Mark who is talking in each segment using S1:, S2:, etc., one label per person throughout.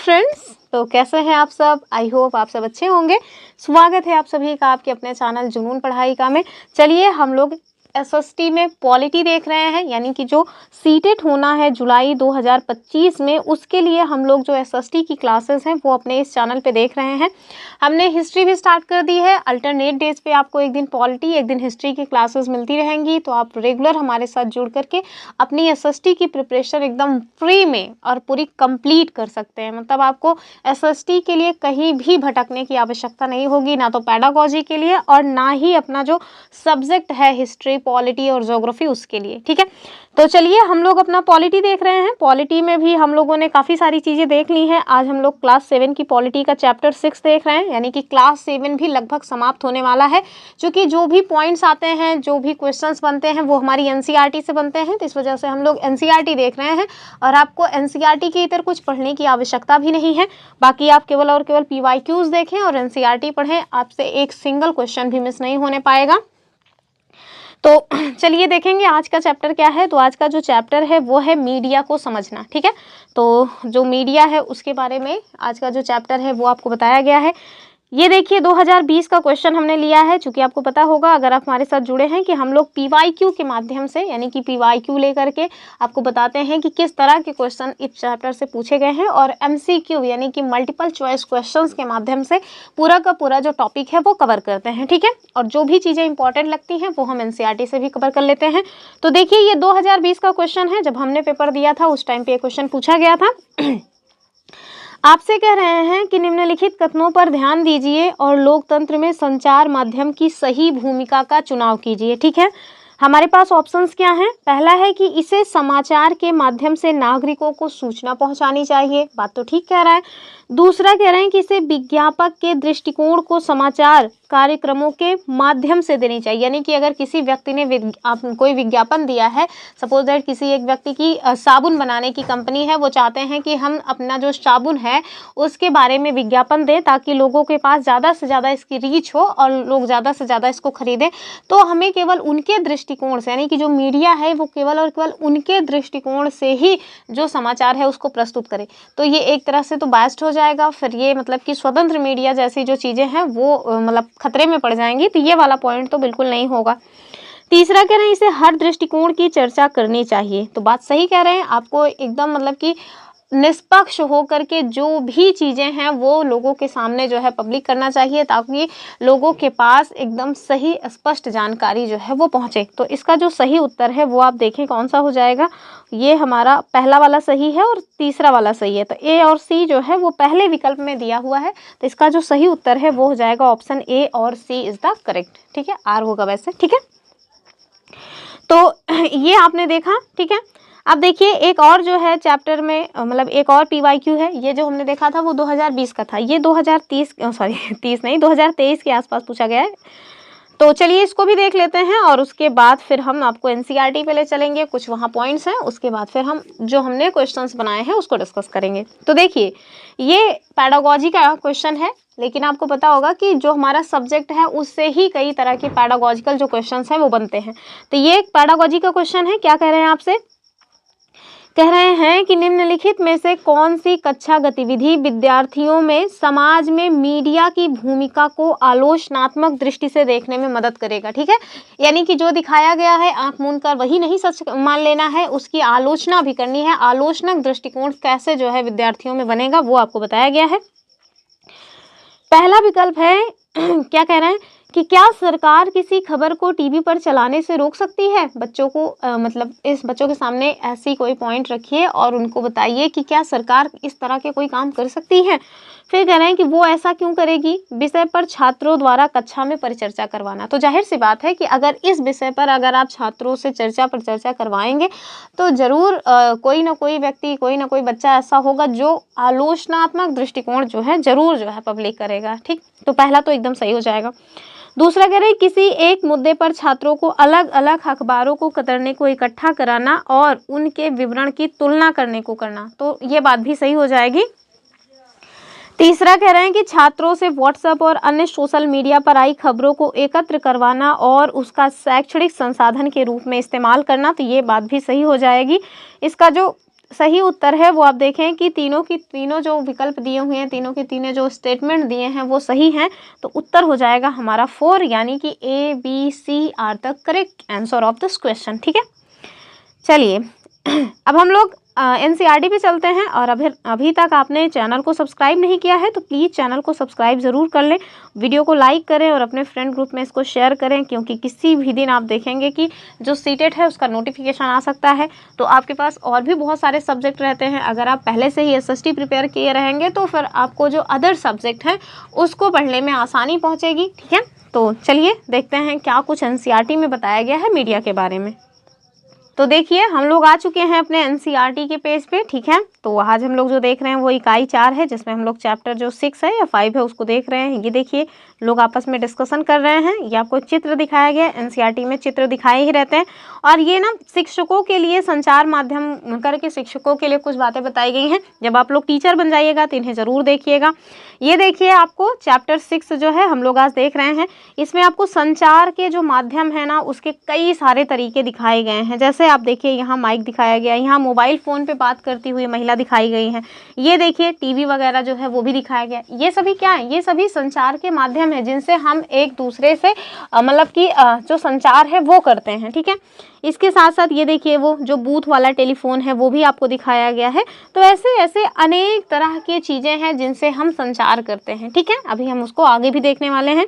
S1: Friends, तो कैसे हैं आप सब। आई होप आप सब अच्छे होंगे। स्वागत है आप सभी का आपके अपने चैनल जुनून पढ़ाई का में। चलिए हम लोग एसएसटी में पॉलिटी देख रहे हैं, यानी कि जो सीटेट होना है जुलाई 2025 में, उसके लिए हम लोग जो एसएसटी की क्लासेस हैं वो अपने इस चैनल पे देख रहे हैं। हमने हिस्ट्री भी स्टार्ट कर दी है। अल्टरनेट डेज पे आपको एक दिन पॉलिटी एक दिन हिस्ट्री की क्लासेस मिलती रहेंगी, तो आप रेगुलर हमारे साथ जुड़ करके अपनी एसएसटी की प्रिपरेशन एकदम फ्री में और पूरी कंप्लीट कर सकते हैं। मतलब आपको एसएसटी के लिए कहीं भी भटकने की आवश्यकता नहीं होगी, ना तो पेडागोजी के लिए और ना ही अपना जो सब्जेक्ट है हिस्ट्री, पॉलिटी और ज्योग्राफी उसके लिए। ठीक है, तो चलिए हम लोग अपना पॉलिटी देख रहे हैं। पॉलिटी में भी हम लोगों ने काफ़ी सारी चीज़ें देख ली हैं। आज हम लोग क्लास 7 की पॉलिटी का चैप्टर 6 देख रहे हैं, यानी कि क्लास 7 भी लगभग समाप्त होने वाला है। क्योंकि जो भी पॉइंट्स आते हैं, जो भी क्वेश्चंस बनते हैं वो हमारी एनसीईआरटी से बनते हैं, तो इस वजह से हम लोग एनसीईआरटी देख रहे हैं। और आपको एनसीईआरटी के इधर कुछ पढ़ने की आवश्यकता भी नहीं है। बाकी आप केवल और केवल पीवाईक्यूज देखें और एनसीईआरटी पढ़ें, आपसे एक सिंगल क्वेश्चन भी मिस नहीं होने पाएगा। तो चलिए देखेंगे आज का चैप्टर क्या है। तो आज का जो चैप्टर है वो है मीडिया को समझना। ठीक है, तो जो मीडिया है उसके बारे में आज का जो चैप्टर है वो आपको बताया गया है। ये देखिए 2020 का क्वेश्चन हमने लिया है। चूंकि आपको पता होगा अगर आप हमारे साथ जुड़े हैं कि हम लोग पीवाईक्यू के माध्यम से, यानी कि पीवाईक्यू लेकर के आपको बताते हैं कि किस तरह के क्वेश्चन इस चैप्टर से पूछे गए हैं, और एमसीक्यू यानी कि मल्टीपल चॉइस क्वेश्चंस के माध्यम से पूरा का पूरा जो टॉपिक है वो कवर करते हैं। ठीक है, और जो भी चीज़ें इंपॉर्टेंट लगती हैं वो हम एनसीईआरटी से भी कवर कर लेते हैं। तो देखिए ये 2020 का क्वेश्चन है। जब हमने पेपर दिया था उस टाइम पे ये क्वेश्चन पूछा गया था। आपसे कह रहे हैं कि निम्नलिखित कथनों पर ध्यान दीजिए और लोकतंत्र में संचार माध्यम की सही भूमिका का चुनाव कीजिए। ठीक है, हमारे पास ऑप्शंस क्या हैं। पहला है कि इसे समाचार के माध्यम से नागरिकों को सूचना पहुंचानी चाहिए, बात तो ठीक कह रहा है। दूसरा कह रहे हैं कि इसे विज्ञापक के दृष्टिकोण को समाचार कार्यक्रमों के माध्यम से देनी चाहिए, यानी कि अगर किसी व्यक्ति ने कोई विज्ञापन दिया है, सपोज दैट किसी एक व्यक्ति की साबुन बनाने की कंपनी है, वो चाहते हैं कि हम अपना जो साबुन है उसके बारे में विज्ञापन दें ताकि लोगों के पास ज़्यादा से ज़्यादा इसकी रीच हो और लोग ज़्यादा से ज़्यादा इसको खरीदें। तो हमें केवल उनके दृष्टिकोण से, यानी कि जो मीडिया है वो केवल और केवल उनके दृष्टिकोण से ही जो समाचार है उसको प्रस्तुत करे। तो ये एक तरह से तो बायस्ड हो जाएगा, फिर ये मतलब कि स्वतंत्र मीडिया जैसी जो चीज़ें हैं वो मतलब खतरे में पड़ जाएंगी। तो ये वाला पॉइंट तो बिल्कुल नहीं होगा। तीसरा कह रहे हैं इसे हर दृष्टिकोण की चर्चा करनी चाहिए। तो बात सही कह रहे हैं, आपको एकदम मतलब कि निष्पक्ष होकर के जो भी चीज़ें हैं वो लोगों के सामने जो है पब्लिक करना चाहिए, ताकि लोगों के पास एकदम सही स्पष्ट जानकारी जो है वो पहुंचे। तो इसका जो सही उत्तर है वो आप देखें कौन सा हो जाएगा। ये हमारा पहला वाला सही है और तीसरा वाला सही है। तो ए और सी जो है वो पहले विकल्प में दिया हुआ है, तो इसका जो सही उत्तर है वो हो जाएगा ऑप्शन ए और सी इज द करेक्ट। ठीक है, आर होगा वैसे। ठीक है, तो ये आपने देखा। ठीक है, अब देखिए एक और जो है चैप्टर में मतलब एक और पीवाईक्यू है। ये जो हमने देखा था वो 2020 का था, ये 2023 के आसपास पूछा गया है। तो चलिए इसको भी देख लेते हैं और उसके बाद फिर हम आपको एनसीईआरटी पे ले चलेंगे। कुछ वहाँ पॉइंट्स हैं, उसके बाद फिर हम जो हमने क्वेश्चंस बनाए हैं उसको डिस्कस करेंगे। तो देखिए ये पैडागोजी का क्वेश्चन है, लेकिन आपको पता होगा कि जो हमारा सब्जेक्ट है उससे ही कई तरह के पैडागोजिकल जो क्वेश्चंस हैं वो बनते हैं। तो ये एक पैडागोजी का क्वेश्चन है। क्या कह रहे हैं आपसे, कह रहे हैं कि निम्नलिखित में से कौन सी कक्षा गतिविधि विद्यार्थियों में समाज में मीडिया की भूमिका को आलोचनात्मक दृष्टि से देखने में मदद करेगा। ठीक है, यानी कि जो दिखाया गया है आंख मूंद कर वही नहीं सच मान लेना है, उसकी आलोचना भी करनी है। आलोचनात्मक दृष्टिकोण कैसे जो है विद्यार्थियों में बनेगा वो आपको बताया गया है। पहला विकल्प है क्या कह रहे हैं कि क्या सरकार किसी खबर को टीवी पर चलाने से रोक सकती है। बच्चों को मतलब इस बच्चों के सामने ऐसी कोई पॉइंट रखिए और उनको बताइए कि क्या सरकार इस तरह के कोई काम कर सकती है। फिर कह रहे हैं कि वो ऐसा क्यों करेगी, विषय पर छात्रों द्वारा कक्षा में परिचर्चा करवाना। तो जाहिर सी बात है कि अगर इस विषय पर अगर आप छात्रों से चर्चा पर चर्चा करवाएंगे तो ज़रूर कोई ना कोई व्यक्ति, कोई ना कोई बच्चा ऐसा होगा जो आलोचनात्मक दृष्टिकोण जो है ज़रूर जो है पब्लिक करेगा। ठीक, तो पहला तो एकदम सही हो जाएगा। दूसरा कह रहे हैं किसी एक मुद्दे पर छात्रों को अलग अलग अखबारों को कतरने को इकट्ठा कराना और उनके विवरण की तुलना करने को करना। तो ये बात भी सही हो जाएगी। तीसरा कह रहे हैं कि छात्रों से व्हाट्सएप और अन्य सोशल मीडिया पर आई खबरों को एकत्र करवाना और उसका शैक्षणिक संसाधन के रूप में इस्तेमाल करना। तो ये बात भी सही हो जाएगी। इसका जो सही उत्तर है वो आप देखें कि तीनों की तीनों जो विकल्प दिए हुए हैं, तीनों के तीनों जो स्टेटमेंट दिए हैं वो सही हैं। तो उत्तर हो जाएगा हमारा 4, यानी कि A, B, C are the correct answer of this question. ठीक है, चलिए अब हम लोग NCERT पे चलते हैं। और अभी तक आपने चैनल को सब्सक्राइब नहीं किया है तो प्लीज़ चैनल को सब्सक्राइब ज़रूर कर लें, वीडियो को लाइक करें और अपने फ्रेंड ग्रुप में इसको शेयर करें, क्योंकि किसी भी दिन आप देखेंगे कि जो सीटेट है उसका नोटिफिकेशन आ सकता है। तो आपके पास और भी बहुत सारे सब्जेक्ट रहते हैं, अगर आप पहले से ही SST प्रिपेयर किए रहेंगे तो फिर आपको जो अदर सब्जेक्ट हैं उसको पढ़ने में आसानी पहुँचेगी। ठीक है, तो चलिए देखते हैं क्या कुछ NCERT में बताया गया है मीडिया के बारे में। तो देखिए हम लोग आ चुके हैं अपने NCERT के पेज पे। ठीक है, तो आज हम लोग जो देख रहे हैं वो इकाई 4 है, जिसमें हम लोग चैप्टर जो 6 है या 5 है उसको देख रहे हैं। ये देखिए लोग आपस में डिस्कशन कर रहे हैं। ये आपको चित्र दिखाया गया है, NCERT में चित्र दिखाए ही रहते हैं। और ये ना शिक्षकों के लिए, संचार माध्यम करके शिक्षकों के लिए कुछ बातें बताई गई हैं। जब आप लोग टीचर बन जाइएगा तो इन्हें ज़रूर देखिएगा। ये देखिए आपको चैप्टर 6 जो है हम लोग आज देख रहे हैं, इसमें आपको संचार के जो माध्यम है ना उसके कई सारे तरीके दिखाए गए हैं। जैसे आप देखिए यहाँ माइक दिखाया गया है, यहाँ मोबाइल फ़ोन पे बात करती हुई महिला दिखाई गई हैं। ये देखिए टीवी वगैरह जो है वो भी दिखाया गया है। ये सभी क्या है? ये सभी संचार के माध्यम है जिनसे हम एक दूसरे से मतलब कि जो संचार है वो करते हैं। ठीक है, इसके साथ साथ ये देखिए वो जो बूथ वाला टेलीफोन है वो भी आपको दिखाया गया है। तो ऐसे ऐसे अनेक तरह की चीज़ें हैं जिनसे हम संचार करते हैं। ठीक है, अभी हम उसको आगे भी देखने वाले हैं।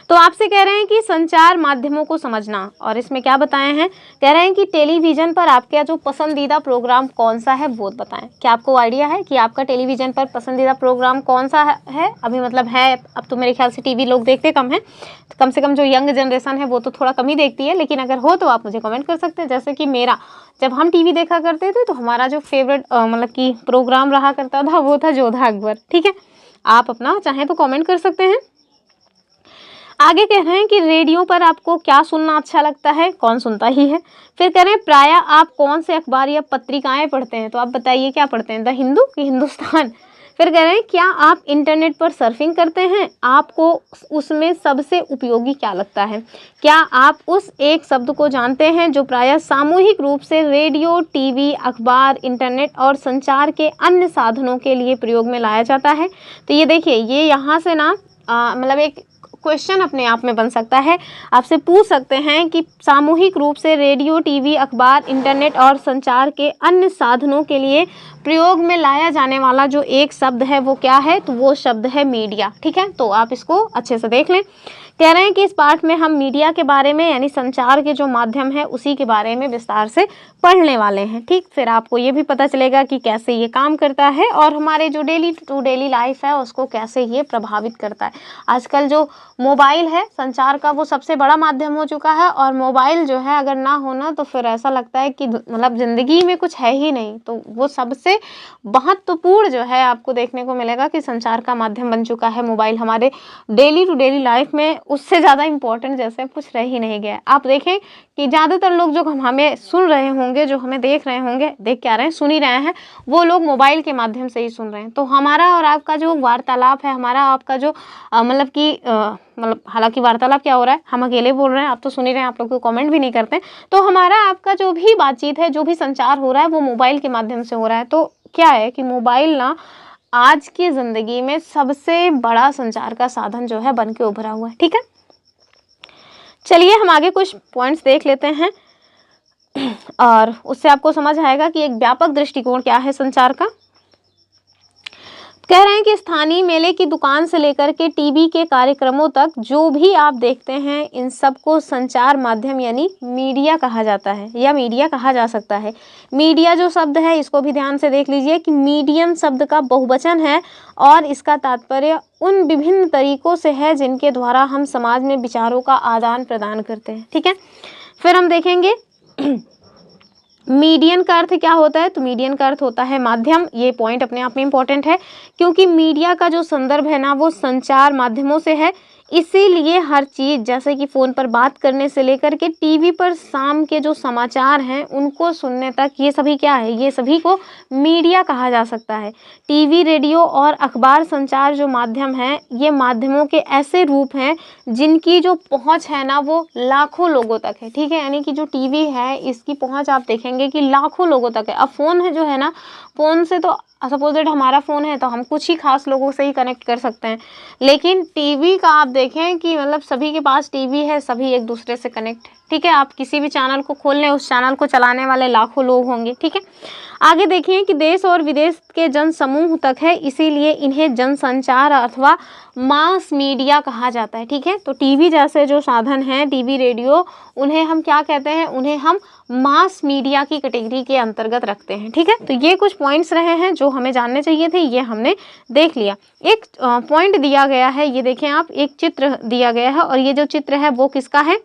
S1: तो आपसे कह रहे हैं कि संचार माध्यमों को समझना, और इसमें क्या बताए हैं, कह रहे हैं कि टेलीविज़न पर आपका जो पसंदीदा प्रोग्राम कौन सा है वो बताएं। क्या आपको आइडिया है कि आपका टेलीविज़न पर पसंदीदा प्रोग्राम कौन सा है? अभी मतलब है, अब तो मेरे ख्याल से टीवी लोग देखते कम हैं, कम से कम जो यंग जनरेशन है वो तो थोड़ा कम ही देखती है, लेकिन अगर हो तो आप मुझे कमेंट कर सकते हैं। जैसे कि मेरा, जब हम टीवी देखा करते थे तो हमारा जो फेवरेट मतलब कि प्रोग्राम रहा करता था वो था जोधा अकबर। ठीक है, आप अपना चाहें तो कमेंट कर सकते हैं। आगे कह रहे हैं कि रेडियो पर आपको क्या सुनना अच्छा लगता है? कौन सुनता ही है। फिर कह रहे हैं प्रायः आप कौन से अखबार या पत्रिकाएं पढ़ते हैं? तो आप बताइए क्या पढ़ते हैं, द हिंदू कि हिंदुस्तान? फिर कह रहे हैं क्या आप इंटरनेट पर सर्फिंग करते हैं? आपको उसमें सबसे उपयोगी क्या लगता है? क्या आप उस एक शब्द को जानते हैं जो प्रायः सामूहिक रूप से रेडियो, टीवी, अखबार, इंटरनेट और संचार के अन्य साधनों के लिए प्रयोग में लाया जाता है? तो ये देखिए, ये यहाँ से ना मतलब एक क्वेश्चन अपने आप में बन सकता है। आपसे पूछ सकते हैं कि सामूहिक रूप से रेडियो, टीवी, अखबार, इंटरनेट और संचार के अन्य साधनों के लिए प्रयोग में लाया जाने वाला जो एक शब्द है वो क्या है? तो वो शब्द है मीडिया। ठीक है, तो आप इसको अच्छे से देख लें। कह रहे हैं कि इस पाठ में हम मीडिया के बारे में, यानी संचार के जो माध्यम है उसी के बारे में विस्तार से पढ़ने वाले हैं। ठीक, फिर आपको ये भी पता चलेगा कि कैसे ये काम करता है और हमारे जो डेली टू डेली लाइफ है उसको कैसे ये प्रभावित करता है। आजकल जो मोबाइल है संचार का वो सबसे बड़ा माध्यम हो चुका है, और मोबाइल जो है अगर ना होना तो फिर ऐसा लगता है कि मतलब ज़िंदगी में कुछ है ही नहीं। तो वो सबसे महत्वपूर्ण जो है आपको देखने को मिलेगा कि संचार का माध्यम बन चुका है मोबाइल हमारे डेली टू डेली लाइफ में। उससे ज़्यादा इम्पोर्टेंट जैसे कुछ रह ही नहीं गया। आप देखें कि ज़्यादातर लोग जो हमें सुन रहे होंगे, जो हमें देख रहे होंगे, देख क्या रहे हैं, सुन ही रहे हैं, वो लोग मोबाइल के माध्यम से ही सुन रहे हैं। तो हमारा और आपका जो वार्तालाप है, हमारा आपका जो मतलब कि मतलब हालांकि वार्तालाप क्या हो रहा है, हम अकेले बोल रहे हैं, आप तो सुन ही रहे हैं, आप लोग को कमेंट भी नहीं करते। तो हमारा आपका जो भी बातचीत है, जो भी संचार हो रहा है वो मोबाइल के माध्यम से हो रहा है। तो क्या है कि मोबाइल ना आज की ज़िंदगी में सबसे बड़ा संचार का साधन जो है बन के उभरा हुआ है। ठीक है, चलिए हम आगे कुछ पॉइंट्स देख लेते हैं और उससे आपको समझ आएगा कि एक व्यापक दृष्टिकोण क्या है संचार का। कह रहे हैं कि स्थानीय मेले की दुकान से लेकर के टीवी के कार्यक्रमों तक जो भी आप देखते हैं इन सब को संचार माध्यम यानी मीडिया कहा जाता है या मीडिया कहा जा सकता है। मीडिया जो शब्द है इसको भी ध्यान से देख लीजिए कि मीडियम शब्द का बहुवचन है और इसका तात्पर्य उन विभिन्न तरीकों से है जिनके द्वारा हम समाज में विचारों का आदान प्रदान करते हैं। ठीक है, फिर हम देखेंगे मीडियन का अर्थ क्या होता है। तो मीडियन का अर्थ होता है माध्यम। ये पॉइंट अपने आप में इम्पॉर्टेंट है क्योंकि मीडिया का जो संदर्भ है ना वो संचार माध्यमों से है। इसीलिए हर चीज़ जैसे कि फ़ोन पर बात करने से लेकर के टीवी पर शाम के जो समाचार हैं उनको सुनने तक, ये सभी क्या है, ये सभी को मीडिया कहा जा सकता है। टीवी, रेडियो और अखबार संचार जो माध्यम हैं, ये माध्यमों के ऐसे रूप हैं जिनकी जो पहुंच है ना वो लाखों लोगों तक है, ठीक है। यानी कि जो टीवी है इसकी पहुंच आप देखेंगे कि लाखों लोगों तक है। अब फ़ोन है जो है ना, फ़ोन से तो सपोज दैट हमारा फ़ोन है तो हम कुछ ही खास लोगों से ही कनेक्ट कर सकते हैं, लेकिन टीवी का आप देखें कि मतलब सभी के पास टीवी है, सभी एक दूसरे से कनेक्ट है, ठीक है। आप किसी भी चैनल को खोल लें, उस चैनल को चलाने वाले लाखों लोग होंगे, ठीक है। आगे देखिए कि देश और विदेश के जन समूह तक है, इसीलिए इन्हें जनसंचार अथवा मास मीडिया कहा जाता है, ठीक है। तो टीवी जैसे जो साधन हैं, टीवी, रेडियो, उन्हें हम क्या कहते हैं, उन्हें हम मास मीडिया की कैटेगरी के अंतर्गत रखते हैं, ठीक है। तो ये कुछ पॉइंट्स रहे हैं जो हमें जानने चाहिए थे, ये हमने देख लिया। एक पॉइंट दिया गया है, ये देखें आप, एक चित्र दिया गया है और ये जो चित्र है वो किसका है,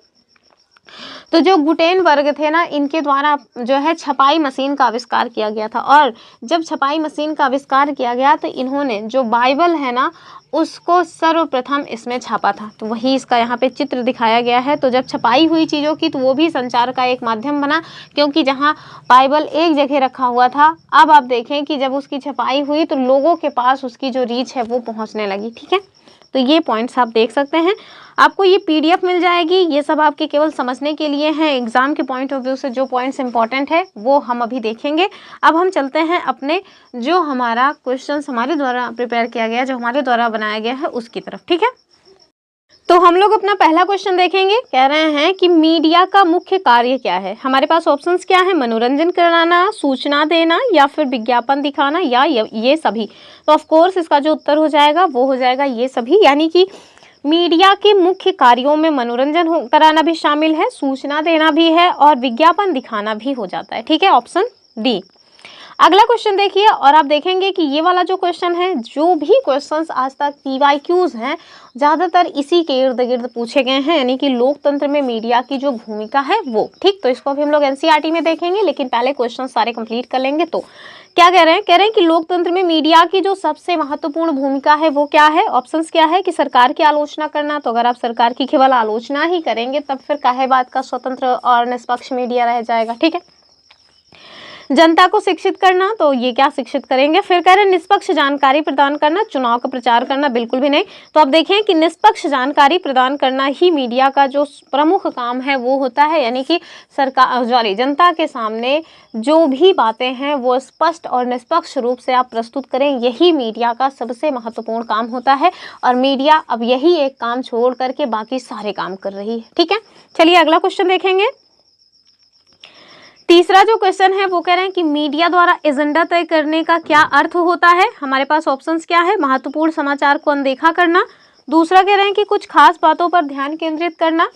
S1: तो जो गुटेनबर्ग थे ना, इनके द्वारा जो है छपाई मशीन का आविष्कार किया गया था। और जब छपाई मशीन का आविष्कार किया गया तो इन्होंने जो बाइबल है ना उसको सर्वप्रथम इसमें छापा था। तो वही इसका यहाँ पे चित्र दिखाया गया है। तो जब छपाई हुई चीज़ों की तो वो भी संचार का एक माध्यम बना, क्योंकि जहाँ बाइबल एक जगह रखा हुआ था, अब आप देखें कि जब उसकी छपाई हुई तो लोगों के पास उसकी जो रीच है वो पहुँचने लगी, ठीक है। तो ये पॉइंट्स आप देख सकते हैं। आपको ये पीडीएफ मिल जाएगी, ये सब आपके केवल समझने के लिए हैं। एग्जाम के पॉइंट ऑफ व्यू से जो पॉइंट्स इंपॉर्टेंट है वो हम अभी देखेंगे। अब हम चलते हैं अपने जो हमारा क्वेश्चंस हमारे द्वारा प्रिपेयर किया गया, जो हमारे द्वारा बनाया गया है उसकी तरफ, ठीक है। तो हम लोग अपना पहला क्वेश्चन देखेंगे। कह रहे हैं कि मीडिया का मुख्य कार्य क्या है। हमारे पास ऑप्शंस क्या है, मनोरंजन कराना, सूचना देना, या फिर विज्ञापन दिखाना, या ये सभी। तो ऑफ कोर्स इसका जो उत्तर हो जाएगा वो हो जाएगा ये सभी। यानी कि मीडिया के मुख्य कार्यों में मनोरंजन कराना भी शामिल है, सूचना देना भी है और विज्ञापन दिखाना भी हो जाता है, ठीक है, ऑप्शन डी। अगला क्वेश्चन देखिए और आप देखेंगे कि ये वाला जो क्वेश्चन है, जो भी क्वेश्चंस आज तक पीवाईक्यूज हैं ज़्यादातर इसी के इर्द गिर्द पूछे गए हैं, यानी कि लोकतंत्र में मीडिया की जो भूमिका है वो, ठीक। तो इसको भी हम लोग एनसीईआरटी में देखेंगे, लेकिन पहले क्वेश्चन सारे कंप्लीट कर लेंगे। तो क्या कह रहे हैं, कह रहे हैं कि लोकतंत्र में मीडिया की जो सबसे महत्वपूर्ण भूमिका है वो क्या है। ऑप्शंस क्या है कि सरकार की आलोचना करना, तो अगर आप सरकार की केवल आलोचना ही करेंगे तब फिर काहे बात का स्वतंत्र और निष्पक्ष मीडिया रह जाएगा, ठीक है। जनता को शिक्षित करना, तो ये क्या शिक्षित करेंगे। फिर कह रहे हैं निष्पक्ष जानकारी प्रदान करना, चुनाव का प्रचार करना, बिल्कुल भी नहीं। तो आप देखें कि निष्पक्ष जानकारी प्रदान करना ही मीडिया का जो प्रमुख काम है वो होता है, यानी कि सरकार जनता के सामने जो भी बातें हैं वो स्पष्ट और निष्पक्ष रूप से आप प्रस्तुत करें, यही मीडिया का सबसे महत्वपूर्ण काम होता है। और मीडिया अब यही एक काम छोड़ करके बाकी सारे काम कर रही है, ठीक है। चलिए अगला क्वेश्चन देखेंगे। तीसरा जो क्वेश्चन है वो कह रहे हैं कि मीडिया द्वारा एजेंडा तय करने का क्या अर्थ होता है। हमारे पास ऑप्शंस क्या है, महत्वपूर्ण समाचार को अनदेखा करना, दूसरा कह रहे हैं कि कुछ खास बातों पर ध्यान केंद्रित करना,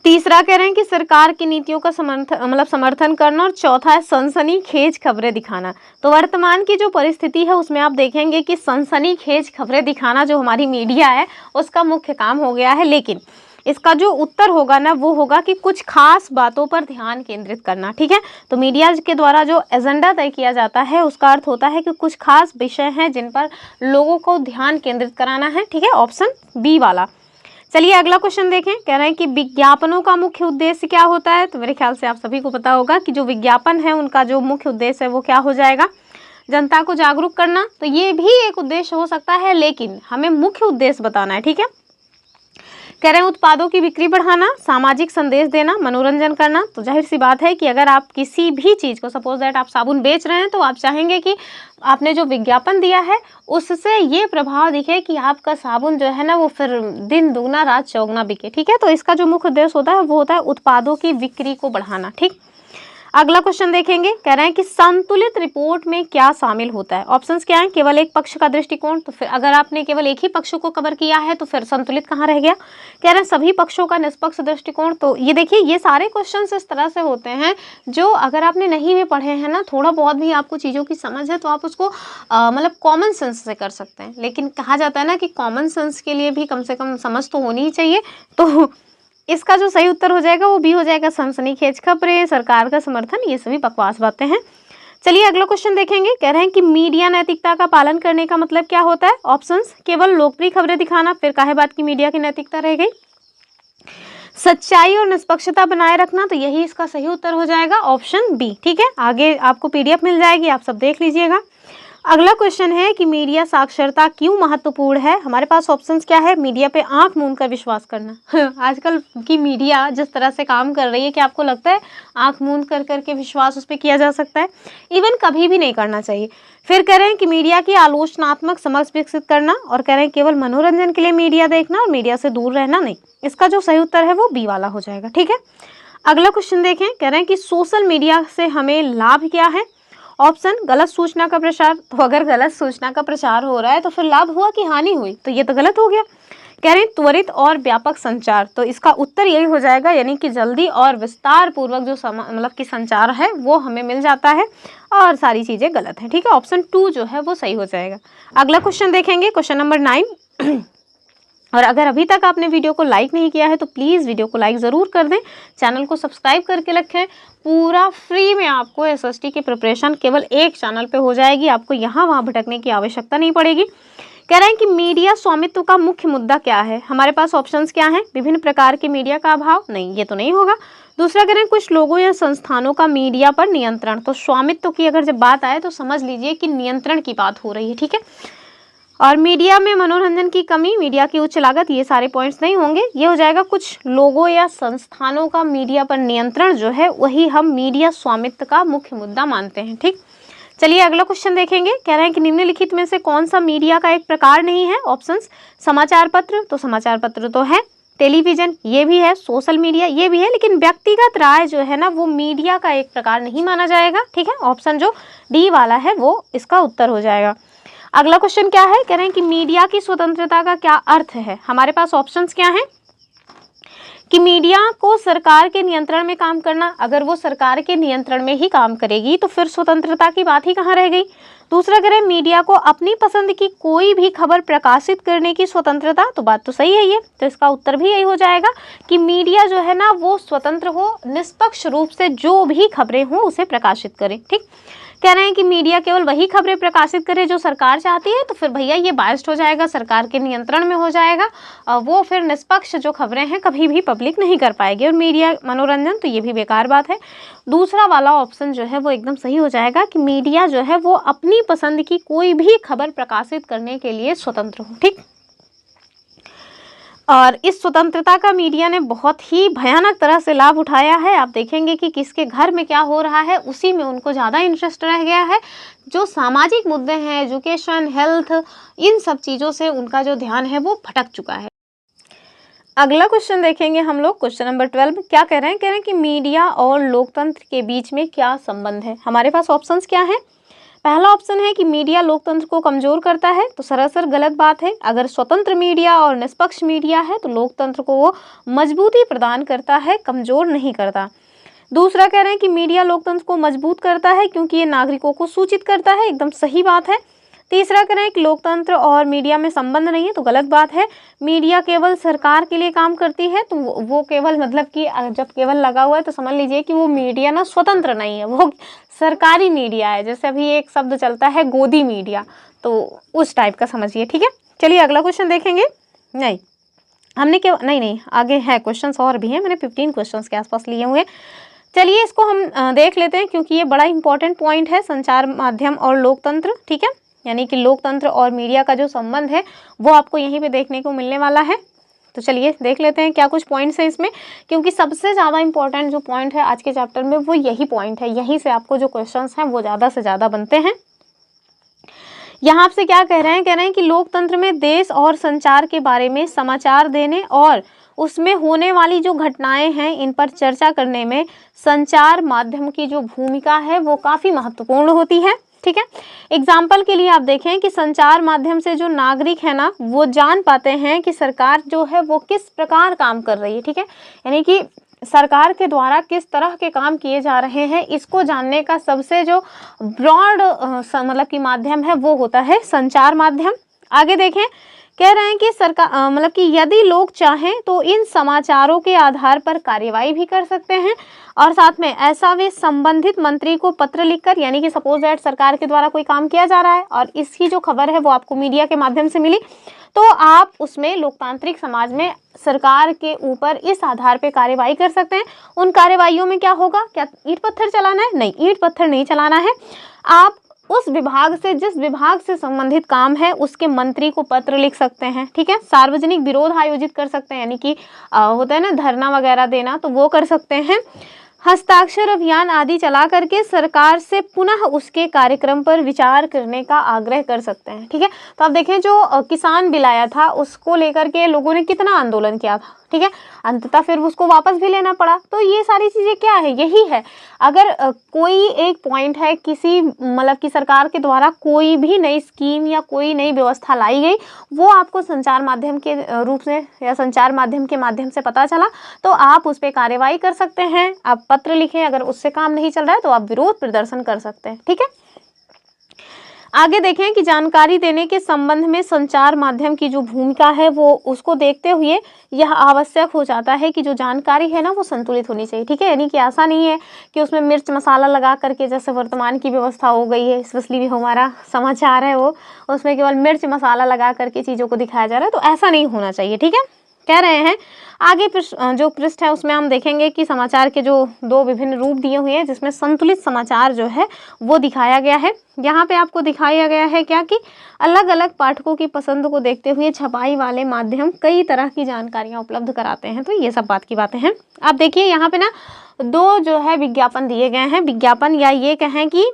S1: तीसरा कह रहे हैं कि सरकार की नीतियों का समर्थन करना, और चौथा है सनसनीखेज खबरें दिखाना। तो वर्तमान की जो परिस्थिति है उसमें आप देखेंगे कि सनसनीखेज खबरें दिखाना जो हमारी मीडिया है उसका मुख्य काम हो गया है, लेकिन इसका जो उत्तर होगा ना वो होगा कि कुछ खास बातों पर ध्यान केंद्रित करना, ठीक है। तो मीडिया के द्वारा जो एजेंडा तय किया जाता है उसका अर्थ होता है कि कुछ खास विषय हैं जिन पर लोगों को ध्यान केंद्रित कराना है, ठीक है, ऑप्शन बी वाला। चलिए अगला क्वेश्चन देखें। कह रहे हैं कि विज्ञापनों का मुख्य उद्देश्य क्या होता है। तो मेरे ख्याल से आप सभी को पता होगा कि जो विज्ञापन है उनका जो मुख्य उद्देश्य है वो क्या हो जाएगा, जनता को जागरूक करना। तो ये भी एक उद्देश्य हो सकता है, लेकिन हमें मुख्य उद्देश्य बताना है, ठीक है। कह रहे हैं उत्पादों की बिक्री बढ़ाना, सामाजिक संदेश देना, मनोरंजन करना। तो जाहिर सी बात है कि अगर आप किसी भी चीज़ को, सपोज दैट आप साबुन बेच रहे हैं, तो आप चाहेंगे कि आपने जो विज्ञापन दिया है उससे ये प्रभाव दिखे कि आपका साबुन जो है ना वो फिर दिन दुगना रात चौगुना बिके, ठीक है। तो इसका जो मुख्य उद्देश्य होता है वो होता है उत्पादों की बिक्री को बढ़ाना, ठीक। अगला क्वेश्चन देखेंगे। कह रहे हैं कि संतुलित रिपोर्ट में क्या शामिल होता है। ऑप्शंस क्या है, केवल एक पक्ष का दृष्टिकोण। तो फिर अगर आपने केवल एक ही पक्ष को कवर किया है तो फिर संतुलित कहाँ रह गया। कह रहे हैं सभी पक्षों का निष्पक्ष दृष्टिकोण। तो ये देखिए ये सारे क्वेश्चंस इस तरह से होते हैं जो अगर आपने नहीं भी पढ़े हैं ना, थोड़ा बहुत भी आपको चीज़ों की समझ है तो आप उसको मतलब कॉमन सेंस से कर सकते हैं। लेकिन कहा जाता है ना कि कॉमन सेंस के लिए भी कम से कम समझ तो होनी ही चाहिए। तो इसका जो सही उत्तर हो जाएगा वो भी हो जाएगा सनसनीखेज खबरें, सरकार का समर्थन, ये सभी बकवास बातें हैं। चलिए अगला क्वेश्चन देखेंगे। कह रहे हैं कि मीडिया नैतिकता का पालन करने का मतलब क्या होता है? ऑप्शंस, केवल लोकप्रिय खबरें दिखाना, फिर काहे बात की मीडिया की नैतिकता रह गई, सच्चाई और निष्पक्षता बनाए रखना, तो यही इसका सही उत्तर हो जाएगा ऑप्शन बी। ठीक है, आगे आपको पीडीएफ मिल जाएगी, आप सब देख लीजिएगा। अगला क्वेश्चन है कि मीडिया साक्षरता क्यों महत्वपूर्ण है? हमारे पास ऑप्शंस क्या है? मीडिया पे आंख मूंद कर विश्वास करना आजकल की मीडिया जिस तरह से काम कर रही है, क्या आपको लगता है आंख मूंद कर करके विश्वास उस पर किया जा सकता है? इवन कभी भी नहीं करना चाहिए। फिर कह रहे हैं कि मीडिया की आलोचनात्मक समझ विकसित करना, और कह रहे हैं केवल मनोरंजन के लिए मीडिया देखना और मीडिया से दूर रहना नहीं। इसका जो सही उत्तर है वो बी वाला हो जाएगा। ठीक है, अगला क्वेश्चन देखें। कह रहे हैं कि सोशल मीडिया से हमें लाभ क्या है? ऑप्शन, गलत सूचना का प्रचार। तो अगर गलत सूचना का प्रचार हो रहा है तो फिर लाभ हुआ कि हानि हुई? तो ये तो गलत हो गया। कह रहे हैं त्वरित और व्यापक संचार, तो इसका उत्तर यही हो जाएगा, यानी कि जल्दी और विस्तार पूर्वक जो मतलब कि संचार है वो हमें मिल जाता है, और सारी चीजें गलत हैं। ठीक है, ऑप्शन 2 जो है वो सही हो जाएगा। अगला क्वेश्चन देखेंगे, क्वेश्चन नंबर 9। और अगर अभी तक आपने वीडियो को लाइक नहीं किया है तो प्लीज़ वीडियो को लाइक ज़रूर कर दें, चैनल को सब्सक्राइब करके रखें। पूरा फ्री में आपको एसएसटी की प्रिपरेशन केवल एक चैनल पे हो जाएगी, आपको यहाँ वहाँ भटकने की आवश्यकता नहीं पड़ेगी। कह रहे हैं कि मीडिया स्वामित्व का मुख्य मुद्दा क्या है? हमारे पास ऑप्शंस क्या हैं? विभिन्न प्रकार के मीडिया का अभाव, नहीं ये तो नहीं होगा। दूसरा कह रहे हैं कुछ लोगों या संस्थानों का मीडिया पर नियंत्रण, तो स्वामित्व की अगर जब बात आए तो समझ लीजिए कि नियंत्रण की बात हो रही है। ठीक है, और मीडिया में मनोरंजन की कमी, मीडिया की उच्च लागत, ये सारे पॉइंट्स नहीं होंगे। ये हो जाएगा कुछ लोगों या संस्थानों का मीडिया पर नियंत्रण जो है वही हम मीडिया स्वामित्व का मुख्य मुद्दा मानते हैं। ठीक, चलिए अगला क्वेश्चन देखेंगे। कह रहे हैं कि निम्नलिखित में से कौन सा मीडिया का एक प्रकार नहीं है? ऑप्शंस, समाचार पत्र, तो समाचार पत्र तो है, टेलीविजन ये भी है, सोशल मीडिया ये भी है, लेकिन व्यक्तिगत राय जो है ना वो मीडिया का एक प्रकार नहीं माना जाएगा। ठीक है, ऑप्शन जो डी वाला है वो इसका उत्तर हो जाएगा। अगला क्वेश्चन क्या है? कह रहे हैं कि मीडिया की स्वतंत्रता का क्या अर्थ है? हमारे पास ऑप्शंस क्या हैं कि मीडिया को सरकार के नियंत्रण में काम करना, अगर वो सरकार के नियंत्रण में ही काम करेगी तो फिर स्वतंत्रता की बात ही कहाँ रह गई। दूसरा कह रहे हैं मीडिया को अपनी पसंद की कोई भी खबर प्रकाशित करने की स्वतंत्रता, तो बात तो सही है ये, तो इसका उत्तर भी यही हो जाएगा कि मीडिया जो है ना वो स्वतंत्र हो, निष्पक्ष रूप से जो भी खबरें हों उसे प्रकाशित करे। ठीक, कह रहे हैं कि मीडिया केवल वही खबरें प्रकाशित करे जो सरकार चाहती है, तो फिर भैया ये बायस्ड हो जाएगा, सरकार के नियंत्रण में हो जाएगा, वो फिर निष्पक्ष जो खबरें हैं कभी भी पब्लिक नहीं कर पाएगी। और मीडिया मनोरंजन, तो ये भी बेकार बात है। दूसरा वाला ऑप्शन जो है वो एकदम सही हो जाएगा कि मीडिया जो है वो अपनी पसंद की कोई भी खबर प्रकाशित करने के लिए स्वतंत्र हो। ठीक, और इस स्वतंत्रता का मीडिया ने बहुत ही भयानक तरह से लाभ उठाया है। आप देखेंगे कि किसके घर में क्या हो रहा है उसी में उनको ज़्यादा इंटरेस्ट रह गया है। जो सामाजिक मुद्दे हैं, एजुकेशन, हेल्थ, इन सब चीज़ों से उनका जो ध्यान है वो भटक चुका है। अगला क्वेश्चन देखेंगे हम लोग, क्वेश्चन नंबर 12। क्या कह रहे हैं? कह रहे हैं कि मीडिया और लोकतंत्र के बीच में क्या संबंध है? हमारे पास ऑप्शंस क्या है? पहला ऑप्शन है कि मीडिया लोकतंत्र को कमजोर करता है, तो सरासर गलत बात है। अगर स्वतंत्र मीडिया और निष्पक्ष मीडिया है तो लोकतंत्र को वो मजबूती प्रदान करता है, कमजोर नहीं करता। दूसरा कह रहे हैं कि मीडिया लोकतंत्र को मजबूत करता है क्योंकि ये नागरिकों को सूचित करता है, एकदम सही बात है। तीसरा कह रहे हैं कि लोकतंत्र और मीडिया में संबंध नहीं है, तो गलत बात है। मीडिया केवल सरकार के लिए काम करती है, तो वो केवल मतलब कि जब केवल लगा हुआ है तो समझ लीजिए कि वो मीडिया ना स्वतंत्र नहीं है, वो सरकारी मीडिया है। जैसे अभी एक शब्द चलता है गोदी मीडिया, तो उस टाइप का समझिए। ठीक है, चलिए अगला क्वेश्चन देखेंगे। नहीं हमने क्यों नहीं आगे है क्वेश्चंस और भी हैं, मैंने 15 क्वेश्चंस के आसपास लिए हुए। चलिए इसको हम देख लेते हैं क्योंकि ये बड़ा इंपॉर्टेंट पॉइंट है, संचार माध्यम और लोकतंत्र। ठीक है, यानी कि लोकतंत्र और मीडिया का जो संबंध है वो आपको यहीं पे देखने को मिलने वाला है। तो चलिए देख लेते हैं क्या कुछ पॉइंट्स हैं इसमें, क्योंकि सबसे ज़्यादा इंपॉर्टेंट जो पॉइंट है आज के चैप्टर में वो यही पॉइंट है, यहीं से आपको जो क्वेश्चंस हैं वो ज़्यादा से ज़्यादा बनते हैं। यहाँ आपसे क्या कह रहे हैं कि लोकतंत्र में देश और संचार के बारे में समाचार देने और उसमें होने वाली जो घटनाएं हैं इन पर चर्चा करने में संचार माध्यम की जो भूमिका है वो काफ़ी महत्वपूर्ण होती है। ठीक है, एग्जाम्पल के लिए आप देखें कि संचार माध्यम से जो नागरिक है ना वो जान पाते हैं कि सरकार जो है वो किस प्रकार काम कर रही है। ठीक है, यानी कि सरकार के द्वारा किस तरह के काम किए जा रहे हैं, इसको जानने का सबसे जो ब्रॉड मतलब कि माध्यम है वो होता है संचार माध्यम। आगे देखें, कह रहे हैं कि सरकार मतलब कि यदि लोग चाहें तो इन समाचारों के आधार पर कार्यवाही भी कर सकते हैं, और साथ में ऐसा वे संबंधित मंत्री को पत्र लिखकर, यानी कि सपोज दैट सरकार के द्वारा कोई काम किया जा रहा है और इसकी जो खबर है वो आपको मीडिया के माध्यम से मिली, तो आप उसमें लोकतांत्रिक समाज में सरकार के ऊपर इस आधार पे कार्यवाही कर सकते हैं। उन कार्यवाहियों में क्या होगा, क्या ईंट पत्थर चलाना है? नहीं, ईंट पत्थर नहीं चलाना है। आप उस विभाग से, जिस विभाग से संबंधित काम है, उसके मंत्री को पत्र लिख सकते हैं, ठीक है। सार्वजनिक विरोध आयोजित कर सकते हैं, यानी कि होता है ना धरना वगैरह देना, तो वो कर सकते हैं। हस्ताक्षर अभियान आदि चला करके सरकार से पुनः उसके कार्यक्रम पर विचार करने का आग्रह कर सकते हैं, ठीक है। तो आप देखें जो किसान बिल आया था उसको लेकर के लोगों ने कितना आंदोलन किया था, ठीक है। अंततः फिर उसको वापस भी लेना पड़ा। तो ये सारी चीज़ें क्या है, यही है। अगर कोई एक पॉइंट है, किसी मतलब कि सरकार के द्वारा कोई भी नई स्कीम या कोई नई व्यवस्था लाई गई, वो आपको संचार माध्यम के रूप में या संचार माध्यम के माध्यम से पता चला, तो आप उस पर कार्यवाही कर सकते हैं। आप पत्र लिखें, अगर उससे काम नहीं चल रहा है तो आप विरोध प्रदर्शन कर सकते हैं, ठीक है। आगे देखें कि जानकारी देने के संबंध में संचार माध्यम की जो भूमिका है वो उसको देखते हुए यह आवश्यक हो जाता है कि जो जानकारी है ना वो संतुलित होनी चाहिए, ठीक है। यानी कि ऐसा नहीं है कि उसमें मिर्च मसाला लगा करके, जैसे वर्तमान की व्यवस्था हो गई है, स्पेशली भी हमारा समाचार है वो, उसमें केवल मिर्च मसाला लगा करके चीज़ों को दिखाया जा रहा है, तो ऐसा नहीं होना चाहिए, ठीक है। कह रहे हैं आगे जो पृष्ठ है उसमें हम देखेंगे कि समाचार के जो दो विभिन्न रूप दिए हुए हैं, जिसमें संतुलित समाचार जो है वो दिखाया गया है। यहाँ पे आपको दिखाया गया है क्या कि अलग अलग पाठकों की पसंद को देखते हुए छपाई वाले माध्यम कई तरह की जानकारियाँ उपलब्ध कराते हैं। तो ये सब बात की बातें हैं। आप देखिए यहाँ पे ना दो जो है विज्ञापन दिए गए हैं। विज्ञापन या ये कहें कि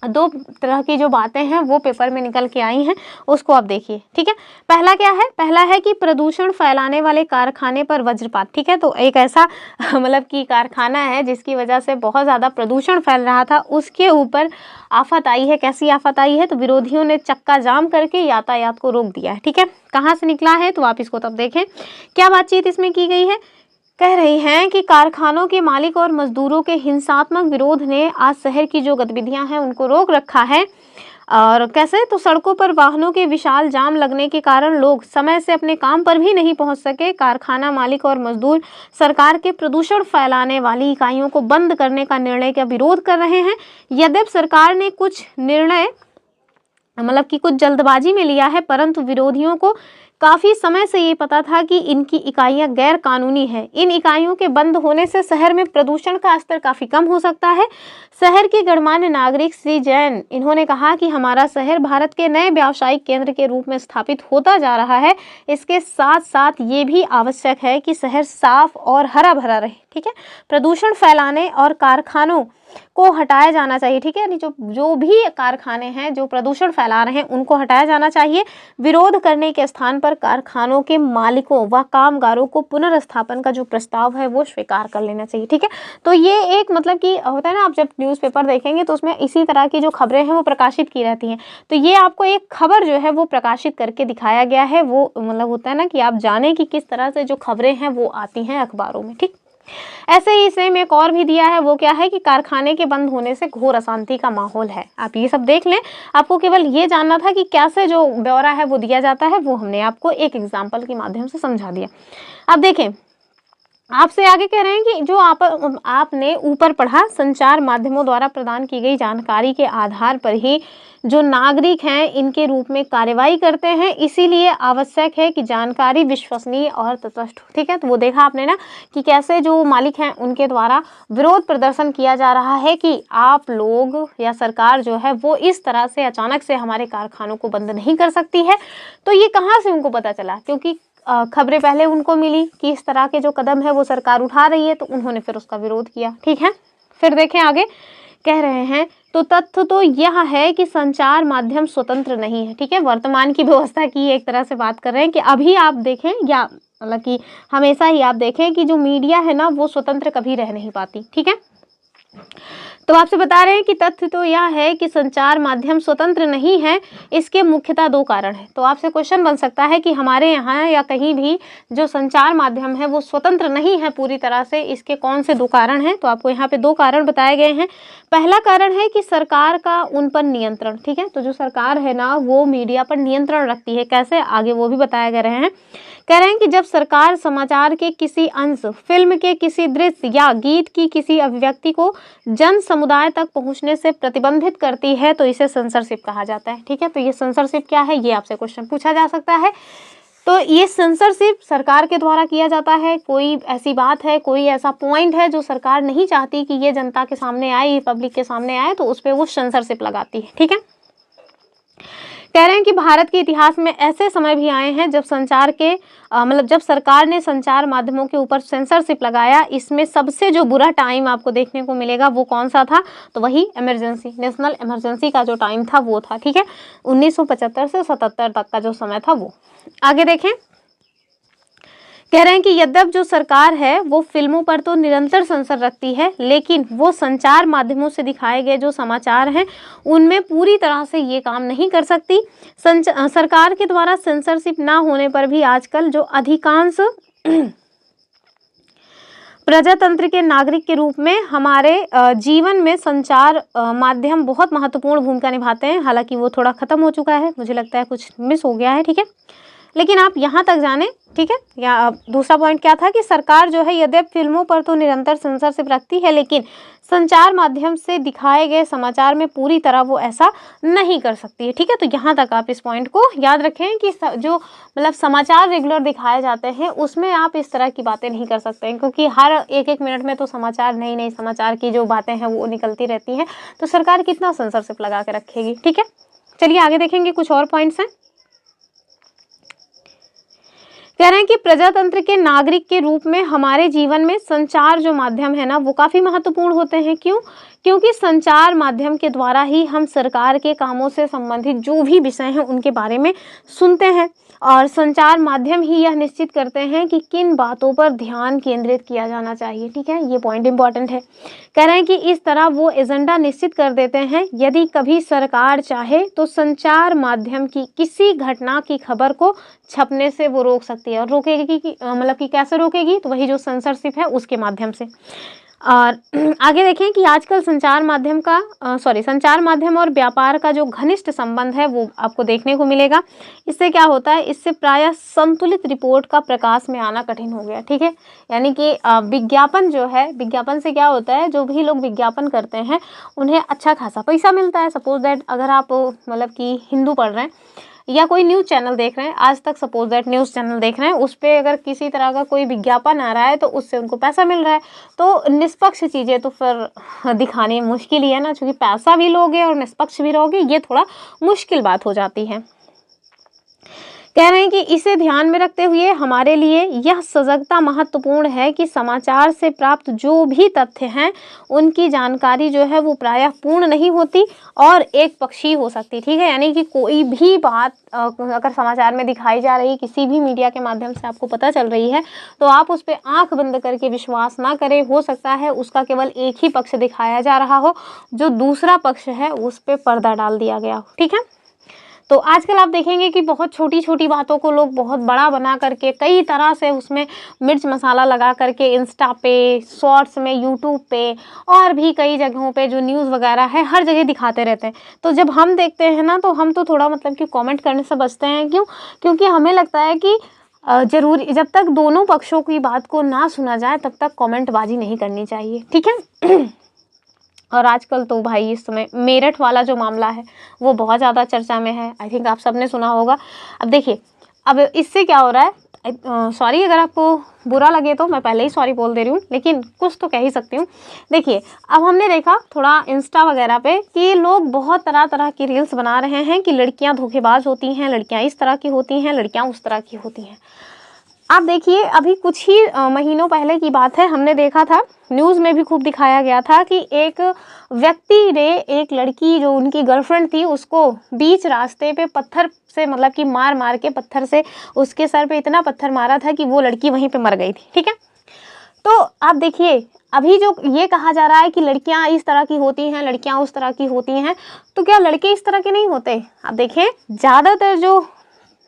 S1: दो तरह की जो बातें हैं वो पेपर में निकल के आई हैं, उसको आप देखिए, ठीक है। पहला क्या है, पहला है कि प्रदूषण फैलाने वाले कारखाने पर वज्रपात, ठीक है। तो एक ऐसा मतलब कि कारखाना है जिसकी वजह से बहुत ज़्यादा प्रदूषण फैल रहा था, उसके ऊपर आफत आई है। कैसी आफत आई है, तो विरोधियों ने चक्का जाम करके यातायात को रोक दिया है, ठीक है। कहाँ से निकला है, तो आप इसको तब देखें। क्या बातचीत इसमें की गई है, कह रही हैं कि कारखानों के मालिक और मजदूरों के हिंसात्मक विरोध ने आज शहर की जो गतिविधियां हैं उनको रोक रखा है। और कैसे, तो सड़कों पर वाहनों के विशाल जाम लगने के कारण लोग समय से अपने काम पर भी नहीं पहुंच सके। कारखाना मालिक और मजदूर सरकार के प्रदूषण फैलाने वाली इकाइयों को बंद करने का निर्णय का विरोध कर रहे हैं। यद्यपि सरकार ने कुछ निर्णय मतलब कि कुछ जल्दबाजी में लिया है, परंतु विरोधियों को काफ़ी समय से ये पता था कि इनकी इकाइयां गैर कानूनी है। इन इकाइयों के बंद होने से शहर में प्रदूषण का स्तर काफ़ी कम हो सकता है। शहर के गणमान्य नागरिक श्री जैन, इन्होंने कहा कि हमारा शहर भारत के नए व्यावसायिक केंद्र के रूप में स्थापित होता जा रहा है। इसके साथ साथ ये भी आवश्यक है कि शहर साफ और हरा भरा रहे, ठीक है। प्रदूषण फैलाने और कारखानों को हटाया जाना चाहिए, ठीक है। यानी जो भी कारखाने हैं जो प्रदूषण फैला रहे हैं उनको हटाया जाना चाहिए। विरोध करने के स्थान पर कारखानों के मालिकों व कामगारों को पुनर्स्थापन का जो प्रस्ताव है वो स्वीकार कर लेना चाहिए, ठीक है। तो ये एक मतलब कि होता है ना, आप जब न्यूज़पेपर देखेंगे तो उसमें इसी तरह की जो खबरें हैं वो प्रकाशित की रहती हैं। तो ये आपको एक खबर जो है वो प्रकाशित करके दिखाया गया है। वो मतलब होता है ना कि आप जानें कि किस तरह से जो खबरें हैं वो आती हैं अखबारों में, ठीक। ऐसे ही सेम एक और भी दिया है, वो क्या है कि कारखाने के बंद होने से घोर अशांति का माहौल है। आप ये सब देख लें। आपको केवल ये जानना था कि कैसे जो ब्यौरा है वो दिया जाता है, वो हमने आपको एक एग्जाम्पल के माध्यम से समझा दिया। अब देखें, आपसे आगे कह रहे हैं कि जो आपने ऊपर पढ़ा, संचार माध्यमों द्वारा प्रदान की गई जानकारी के आधार पर ही जो नागरिक हैं इनके रूप में कार्यवाही करते हैं। इसीलिए आवश्यक है कि जानकारी विश्वसनीय और तटस्थ हो, ठीक है। तो वो देखा आपने ना कि कैसे जो मालिक हैं उनके द्वारा विरोध प्रदर्शन किया जा रहा है कि आप लोग या सरकार जो है वो इस तरह से अचानक से हमारे कारखानों को बंद नहीं कर सकती है। तो ये कहाँ से उनको पता चला, क्योंकि खबरें पहले उनको मिली कि इस तरह के जो कदम है वो सरकार उठा रही है, तो उन्होंने फिर उसका विरोध किया, ठीक है। फिर देखें आगे, कह रहे हैं तो तथ्य तो यह है कि संचार माध्यम स्वतंत्र नहीं है, ठीक है। वर्तमान की व्यवस्था की एक तरह से बात कर रहे हैं कि अभी आप देखें या मतलब कि हमेशा ही आप देखें कि जो मीडिया है ना वो स्वतंत्र कभी रह नहीं पाती, ठीक है। तो आपसे बता रहे हैं कि तथ्य तो यह है कि संचार माध्यम स्वतंत्र नहीं है। इसके मुख्यतः 2 कारण हैं। तो आपसे क्वेश्चन बन सकता है कि हमारे यहाँ या कहीं भी जो संचार माध्यम है वो स्वतंत्र नहीं है पूरी तरह से, इसके कौन से 2 कारण हैं? तो आपको यहाँ पे 2 कारण बताए गए हैं। पहला कारण है कि सरकार का उन पर नियंत्रण, ठीक है। तो जो सरकार है ना वो मीडिया पर नियंत्रण रखती है, कैसे, आगे वो भी बताए गए हैं। कह रहे हैं कि जब सरकार समाचार के किसी अंश, फिल्म के किसी दृश्य या गीत की किसी अभिव्यक्ति को जन समुदाय तक पहुंचने से प्रतिबंधित करती है तो इसे सेंसरशिप कहा जाता है, ठीक है। तो ये सेंसरशिप क्या है, ये आपसे क्वेश्चन पूछा जा सकता है। तो ये सेंसरशिप सरकार के द्वारा किया जाता है। कोई ऐसी बात है, कोई ऐसा पॉइंट है जो सरकार नहीं चाहती कि ये जनता के सामने आए, पब्लिक के सामने आए, तो उस पर वो सेंसरशिप लगाती है, ठीक है। कह रहे हैं कि भारत के इतिहास में ऐसे समय भी आए हैं जब संचार के जब सरकार ने संचार माध्यमों के ऊपर सेंसरशिप लगाया। इसमें सबसे जो बुरा टाइम आपको देखने को मिलेगा वो कौन सा था, तो वही इमरजेंसी, नेशनल इमरजेंसी का जो टाइम था वो था, ठीक है। 1975 से 77 तक का जो समय था वो। आगे देखें, कह रहे हैं कि यद्यप जो सरकार है वो फिल्मों पर तो निरंतर सेंसर रखती है, लेकिन वो संचार माध्यमों से दिखाए गए जो समाचार हैं उनमें पूरी तरह से ये काम नहीं कर सकती। सरकार के द्वारा सेंसरशिप ना होने पर भी आजकल जो अधिकांश प्रजातंत्र के नागरिक के रूप में हमारे जीवन में संचार माध्यम बहुत महत्वपूर्ण भूमिका निभाते हैं। हालांकि वो थोड़ा खत्म हो चुका है, मुझे लगता है कुछ मिस हो गया है, ठीक है। लेकिन आप यहाँ तक जाने, ठीक है। या दूसरा पॉइंट क्या था कि सरकार जो है यद्यप फिल्मों पर तो निरंतर सेंसरशिप रखती है, लेकिन संचार माध्यम से दिखाए गए समाचार में पूरी तरह वो ऐसा नहीं कर सकती है, ठीक है। तो यहाँ तक आप इस पॉइंट को याद रखें कि जो समाचार रेगुलर दिखाए जाते हैं उसमें आप इस तरह की बातें नहीं कर सकते हैं, क्योंकि हर एक मिनट में तो समाचार, नई नई समाचार की जो बातें हैं वो निकलती रहती हैं। तो सरकार कितना सेंसरशिप लगा के रखेगी, ठीक है। चलिए आगे देखेंगे, कुछ और पॉइंट्स हैं। कह रहे हैं कि प्रजातंत्र के नागरिक के रूप में हमारे जीवन में संचार जो माध्यम है ना वो काफ़ी महत्वपूर्ण होते हैं। क्यों? क्योंकि संचार माध्यम के द्वारा ही हम सरकार के कामों से संबंधित जो भी विषय हैं उनके बारे में सुनते हैं, और संचार माध्यम ही यह निश्चित करते हैं कि किन बातों पर ध्यान केंद्रित किया जाना चाहिए, ठीक है। ये पॉइंट इंपॉर्टेंट है। कह रहे हैं कि इस तरह वो एजेंडा निश्चित कर देते हैं। यदि कभी सरकार चाहे तो संचार माध्यम की किसी घटना की खबर को छपने से वो रोक सकती है, और रोकेगी कि कि कैसे रोकेगी, तो वही जो सेंसरशिप है उसके माध्यम से। और आगे देखें कि आजकल संचार माध्यम और व्यापार का जो घनिष्ठ संबंध है वो आपको देखने को मिलेगा। इससे क्या होता है, इससे प्रायः संतुलित रिपोर्ट का प्रकाश में आना कठिन हो गया, ठीक है। यानी कि विज्ञापन जो है, विज्ञापन से क्या होता है, जो भी लोग विज्ञापन करते हैं उन्हें अच्छा खासा पैसा मिलता है। सपोज दैट अगर आप कि हिंदू पढ़ रहे हैं या कोई न्यूज़ चैनल देख रहे हैं, आज तक सपोज दैट न्यूज़ चैनल देख रहे हैं, उस पर अगर किसी तरह का कोई विज्ञापन आ रहा है तो उससे उनको पैसा मिल रहा है। तो निष्पक्ष चीज़ें तो फिर दिखानी मुश्किल ही है ना, क्योंकि पैसा भी लोगे और निष्पक्ष भी रहोगे, ये थोड़ा मुश्किल बात हो जाती है। कह रहे हैं कि इसे ध्यान में रखते हुए हमारे लिए यह सजगता महत्वपूर्ण है कि समाचार से प्राप्त जो भी तथ्य हैं उनकी जानकारी जो है वो प्रायः पूर्ण नहीं होती और एक पक्षीय हो सकती, ठीक है। यानी कि कोई भी बात अगर समाचार में दिखाई जा रही, किसी भी मीडिया के माध्यम से आपको पता चल रही है, तो आप उस पर आंख बंद करके विश्वास ना करें। हो सकता है उसका केवल एक ही पक्ष दिखाया जा रहा हो, जो दूसरा पक्ष है उस पर पर्दा डाल दिया गया हो, ठीक है। तो आजकल आप देखेंगे कि बहुत छोटी छोटी बातों को लोग बहुत बड़ा बना करके कई तरह से उसमें मिर्च मसाला लगा करके इंस्टा पे, शॉर्ट्स में, यूट्यूब पे और भी कई जगहों पे जो न्यूज़ वगैरह है हर जगह दिखाते रहते हैं। तो जब हम देखते हैं ना तो हम तो थोड़ा कि कमेंट करने से बचते हैं। क्यों? क्योंकि हमें लगता है कि जरूरी, जब तक दोनों पक्षों की बात को ना सुना जाए तब तक कमेंटबाजी नहीं करनी चाहिए, ठीक है। और आजकल तो भाई इस समय मेरठ वाला जो मामला है वो बहुत ज़्यादा चर्चा में है। आई थिंक आप सबने सुना होगा। अब देखिए, अब इससे क्या हो रहा है, सॉरी अगर आपको बुरा लगे तो मैं पहले ही सॉरी बोल दे रही हूँ, लेकिन कुछ तो कह ही सकती हूँ। देखिए, अब हमने देखा थोड़ा इंस्टा वगैरह पे कि लोग बहुत तरह तरह की रील्स बना रहे हैं कि लड़कियाँ धोखेबाज होती हैं, लड़कियाँ इस तरह की होती हैं, लड़कियाँ उस तरह की होती हैं। आप देखिए, अभी कुछ ही महीनों पहले की बात है, हमने देखा था, न्यूज़ में भी खूब दिखाया गया था कि एक व्यक्ति ने एक लड़की जो उनकी गर्लफ्रेंड थी उसको बीच रास्ते पे पत्थर से कि मार मार के पत्थर से उसके सर पे इतना पत्थर मारा था कि वो लड़की वहीं पे मर गई थी, ठीक है। तो आप देखिए अभी जो ये कहा जा रहा है कि लड़कियां इस तरह की होती हैं, लड़कियां उस तरह की होती हैं, तो क्या लड़के इस तरह के नहीं होते? आप देखें ज़्यादातर जो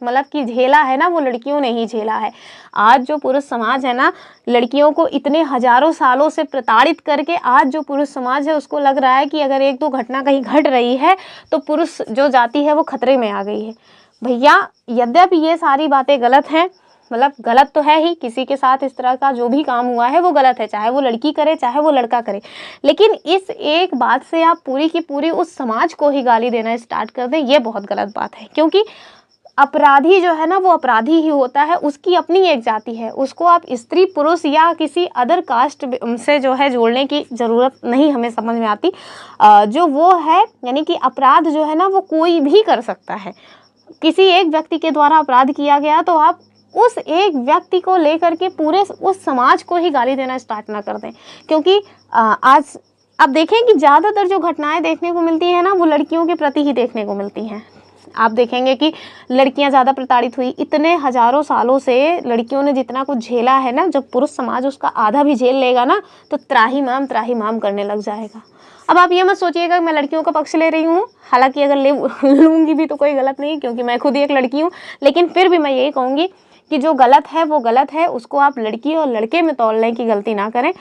S1: मतलब कि झेला है ना वो लड़कियों ने ही झेला है। आज जो पुरुष समाज है ना, लड़कियों को इतने हजारों सालों से प्रताड़ित करके आज जो पुरुष समाज है उसको लग रहा है कि अगर एक दो घटना कहीं घट रही है तो पुरुष जो जाति है वो खतरे में आ गई है। भैया यद्यपि ये सारी बातें गलत हैं, मतलब गलत तो है ही, किसी के साथ इस तरह का जो भी काम हुआ है वो गलत है, चाहे वो लड़की करे चाहे वो लड़का करे, लेकिन इस एक बात से आप पूरी की पूरी उस समाज को ही गाली देना स्टार्ट कर दें, ये बहुत गलत बात है। क्योंकि अपराधी जो है ना वो अपराधी ही होता है, उसकी अपनी एक जाति है, उसको आप स्त्री पुरुष या किसी अदर कास्ट से जो है जोड़ने की ज़रूरत नहीं हमें समझ में आती। जो वो है यानी कि अपराध जो है ना वो कोई भी कर सकता है। किसी एक व्यक्ति के द्वारा अपराध किया गया तो आप उस एक व्यक्ति को लेकर के पूरे उस समाज को ही गाली देना स्टार्ट ना कर दें। क्योंकि आज आप देखें कि ज़्यादातर जो घटनाएं देखने को मिलती हैं ना वो लड़कियों के प्रति ही देखने को मिलती हैं। आप देखेंगे कि लड़कियां ज़्यादा प्रताड़ित हुई, इतने हजारों सालों से लड़कियों ने जितना कुछ झेला है ना, जब पुरुष समाज उसका आधा भी झेल लेगा ना तो त्राही माम करने लग जाएगा। अब आप ये मत सोचिएगा मैं लड़कियों का पक्ष ले रही हूँ, हालांकि अगर लूँगी भी तो कोई गलत नहीं, क्योंकि मैं खुद ही एक लड़की हूँ, लेकिन फिर भी मैं यही कहूँगी कि जो गलत है वो गलत है, उसको आप लड़की और लड़के में तोलने की गलती ना करें।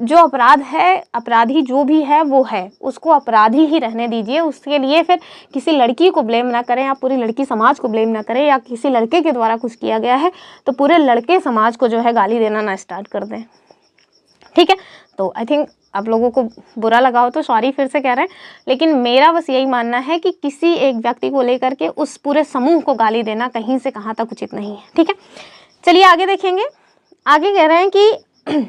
S1: जो अपराध है, अपराधी जो भी है वो है, उसको अपराधी ही रहने दीजिए। उसके लिए फिर किसी लड़की को ब्लेम ना करें, आप पूरी लड़की समाज को ब्लेम ना करें, या किसी लड़के के द्वारा कुछ किया गया है तो पूरे लड़के समाज को जो है गाली देना ना स्टार्ट कर दें, ठीक है। तो आई थिंक आप लोगों को बुरा लगा हो तो सॉरी फिर से कह रहे हैं, लेकिन मेरा बस यही मानना है कि किसी एक व्यक्ति को लेकर के उस पूरे समूह को गाली देना कहीं से कहाँ तक उचित नहीं है, ठीक है। चलिए आगे देखेंगे। आगे कह रहे हैं कि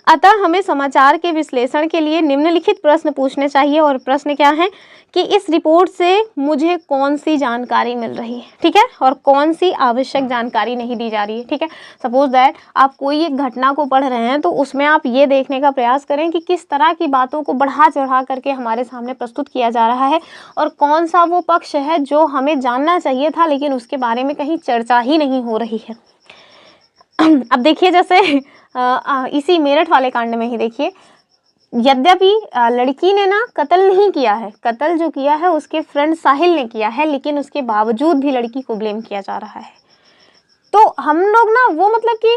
S1: अतः हमें समाचार के विश्लेषण के लिए निम्नलिखित प्रश्न पूछने चाहिए। और प्रश्न क्या है कि इस रिपोर्ट से मुझे कौन सी जानकारी मिल रही है, ठीक है, और कौन सी आवश्यक जानकारी नहीं दी जा रही है, ठीक है। सपोज दैट आप कोई एक घटना को पढ़ रहे हैं तो उसमें आप ये देखने का प्रयास करें कि किस तरह की बातों को बढ़ा चढ़ा करके हमारे सामने प्रस्तुत किया जा रहा है और कौन सा वो पक्ष है जो हमें जानना चाहिए था लेकिन उसके बारे में कहीं चर्चा ही नहीं हो रही है। अब देखिए जैसे इसी मेरठ वाले कांड में ही देखिए, यद्यपि लड़की ने ना कत्ल नहीं किया है, कत्ल जो किया है उसके फ्रेंड साहिल ने किया है, लेकिन उसके बावजूद भी लड़की को ब्लेम किया जा रहा है। तो हम लोग ना वो मतलब कि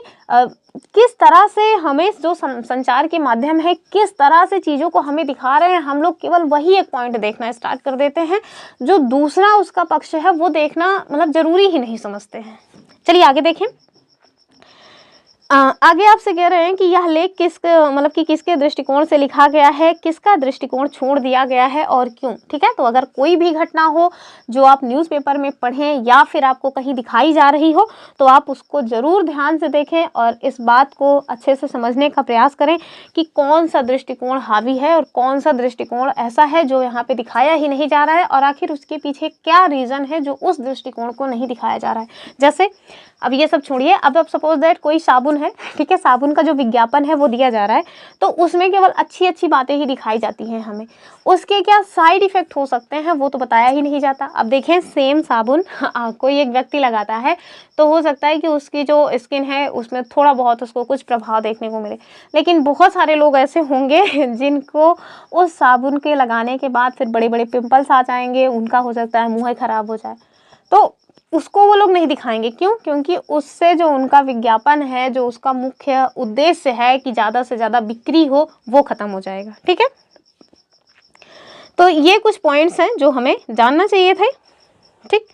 S1: किस तरह से हमें जो संचार के माध्यम है किस तरह से चीज़ों को हमें दिखा रहे हैं, हम लोग केवल वही एक पॉइंट देखना स्टार्ट कर देते हैं, जो दूसरा उसका पक्ष है वो देखना मतलब ज़रूरी ही नहीं समझते हैं। चलिए आगे देखें। आगे आपसे कह रहे हैं कि यह लेख किसके दृष्टिकोण से लिखा गया है, किसका दृष्टिकोण छोड़ दिया गया है और क्यों, ठीक है। तो अगर कोई भी घटना हो जो आप न्यूज़पेपर में पढ़ें या फिर आपको कहीं दिखाई जा रही हो तो आप उसको ज़रूर ध्यान से देखें और इस बात को अच्छे से समझने का प्रयास करें कि कौन सा दृष्टिकोण हावी है और कौन सा दृष्टिकोण ऐसा है जो यहाँ पे दिखाया ही नहीं जा रहा है और आखिर उसके पीछे क्या रीज़न है जो उस दृष्टिकोण को नहीं दिखाया जा रहा है। जैसे अब ये सब छोड़िए, अब सपोज दैट कोई साबुन है, ठीक है, साबुन का जो विज्ञापन है वो दिया जा रहा है तो उसमें केवल अच्छी अच्छी बातें ही दिखाई जाती हैं हमें, उसके क्या साइड इफ़ेक्ट हो सकते हैं वो तो बताया ही नहीं जाता। अब देखें सेम साबुन कोई एक व्यक्ति लगाता है तो हो सकता है कि उसकी जो स्किन है उसमें थोड़ा बहुत उसको कुछ प्रभाव देखने को मिले, लेकिन बहुत सारे लोग ऐसे होंगे जिनको उस साबुन के लगाने के बाद फिर बड़े बड़े पिंपल्स आ जाएंगे, उनका हो सकता है मुँह खराब हो जाए, तो उसको वो लोग नहीं दिखाएंगे। क्यों? क्योंकि उससे जो उनका विज्ञापन है, जो उसका मुख्य उद्देश्य है कि ज़्यादा से ज़्यादा बिक्री हो, वो ख़त्म हो जाएगा, ठीक है। तो ये कुछ पॉइंट्स हैं जो हमें जानना चाहिए थे, ठीक।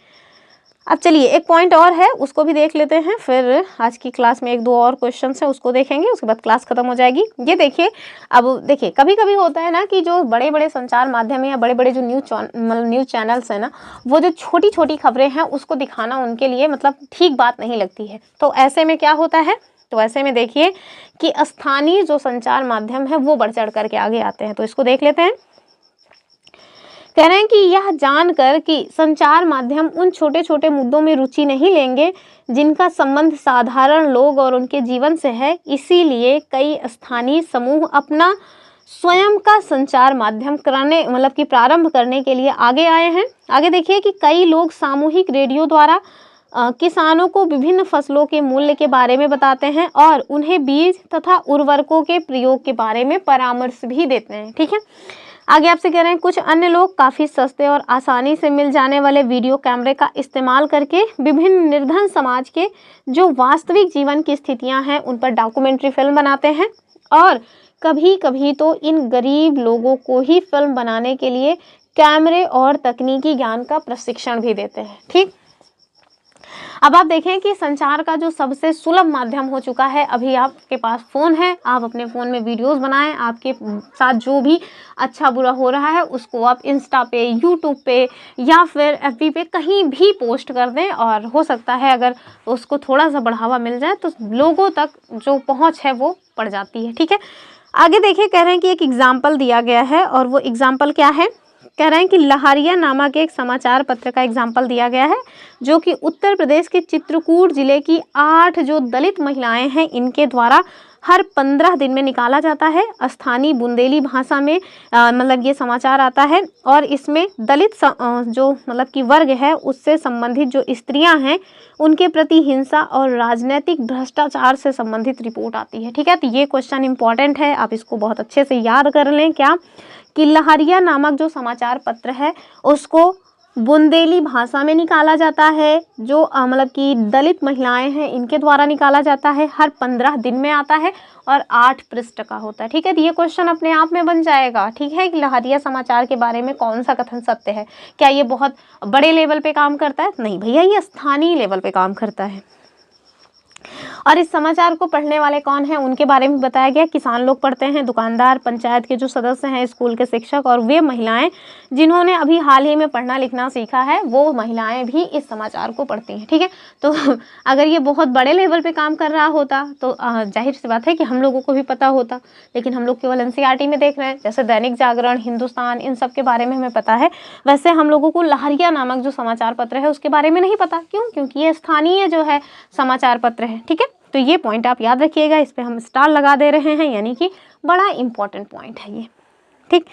S1: अब चलिए एक पॉइंट और है उसको भी देख लेते हैं, फिर आज की क्लास में एक दो और क्वेश्चंस हैं उसको देखेंगे, उसके बाद क्लास खत्म हो जाएगी। ये देखिए, अब देखिए कभी कभी होता है ना कि जो बड़े बड़े संचार माध्यम या बड़े बड़े जो न्यूज़ चैनल्स हैं ना, वो जो छोटी छोटी खबरें हैं उसको दिखाना उनके लिए मतलब ठीक बात नहीं लगती है। तो ऐसे में क्या होता है, तो ऐसे में देखिए कि स्थानीय जो संचार माध्यम है वो बढ़ चढ़ करके आगे आते हैं। तो इसको देख लेते हैं। कह रहे हैं कि यह जानकर कि संचार माध्यम उन छोटे छोटे मुद्दों में रुचि नहीं लेंगे जिनका संबंध साधारण लोग और उनके जीवन से है, इसीलिए कई स्थानीय समूह अपना स्वयं का संचार माध्यम प्रारंभ करने के लिए आगे आए हैं। आगे देखिए कि कई लोग सामूहिक रेडियो द्वारा किसानों को विभिन्न फसलों के मूल्य के बारे में बताते हैं और उन्हें बीज तथा उर्वरकों के प्रयोग के बारे में परामर्श भी देते हैं। ठीक है, आगे आपसे कह रहे हैं कुछ अन्य लोग काफ़ी सस्ते और आसानी से मिल जाने वाले वीडियो कैमरे का इस्तेमाल करके विभिन्न निर्धन समाज के जो वास्तविक जीवन की स्थितियां हैं उन पर डॉक्यूमेंट्री फिल्म बनाते हैं और कभी कभी तो इन गरीब लोगों को ही फिल्म बनाने के लिए कैमरे और तकनीकी ज्ञान का प्रशिक्षण भी देते हैं। ठीक, अब आप देखें कि संचार का जो सबसे सुलभ माध्यम हो चुका है, अभी आपके पास फ़ोन है, आप अपने फ़ोन में वीडियोस बनाएं, आपके साथ जो भी अच्छा बुरा हो रहा है उसको आप इंस्टा पे, यूट्यूब पे या फिर एफबी पे कहीं भी पोस्ट कर दें और हो सकता है अगर उसको थोड़ा सा बढ़ावा मिल जाए तो लोगों तक जो पहुँच है वो पड़ जाती है। ठीक है, आगे देखिए कह रहे हैं कि एक एग्जाम्पल दिया गया है और वो एग्जाम्पल क्या है, कह रहे हैं कि लहरिया नामक एक समाचार पत्र का एग्जाम्पल दिया गया है जो कि उत्तर प्रदेश के चित्रकूट जिले की 8 जो दलित महिलाएं हैं इनके द्वारा हर 15 दिन में निकाला जाता है। स्थानीय बुंदेली भाषा में मतलब ये समाचार आता है और इसमें दलित जो मतलब कि वर्ग है उससे संबंधित जो स्त्रियां हैं उनके प्रति हिंसा और राजनीतिक भ्रष्टाचार से संबंधित रिपोर्ट आती है। ठीक है, तो ये क्वेश्चन इंपॉर्टेंट है, आप इसको बहुत अच्छे से याद कर लें। क्या कि लहरिया नामक जो समाचार पत्र है उसको बुंदेली भाषा में निकाला जाता है, जो मतलब कि दलित महिलाएं हैं इनके द्वारा निकाला जाता है, हर 15 दिन में आता है और 8 पृष्ठ का होता है। ठीक है, तो ये क्वेश्चन अपने आप में बन जाएगा। ठीक है, कि लहरिया समाचार के बारे में कौन सा कथन सत्य है, क्या ये बहुत बड़े लेवल पे काम करता है? नहीं भैया, ये स्थानीय लेवल पे काम करता है। और इस समाचार को पढ़ने वाले कौन हैं उनके बारे में बताया गया। किसान लोग पढ़ते हैं, दुकानदार, पंचायत के जो सदस्य हैं, स्कूल के शिक्षक और वे महिलाएं जिन्होंने अभी हाल ही में पढ़ना लिखना सीखा है वो महिलाएं भी इस समाचार को पढ़ती हैं। ठीक है, तो अगर ये बहुत बड़े लेवल पे काम कर रहा होता तो जाहिर सी बात है कि हम लोगों को भी पता होता, लेकिन हम लोग केवल एनसीईआरटी में देख रहे हैं। जैसे दैनिक जागरण, हिंदुस्तान, इन सब के बारे में हमें पता है, वैसे हम लोगों को लहरिया नामक जो समाचार पत्र है उसके बारे में नहीं पता। क्यों? क्योंकि ये स्थानीय जो है समाचार पत्र है। ठीक है, तो ये पॉइंट आप याद रखिएगा, इस पे हम स्टार लगा दे रहे हैं, यानी कि बड़ा इंपॉर्टेंट पॉइंट है ये। ठीक,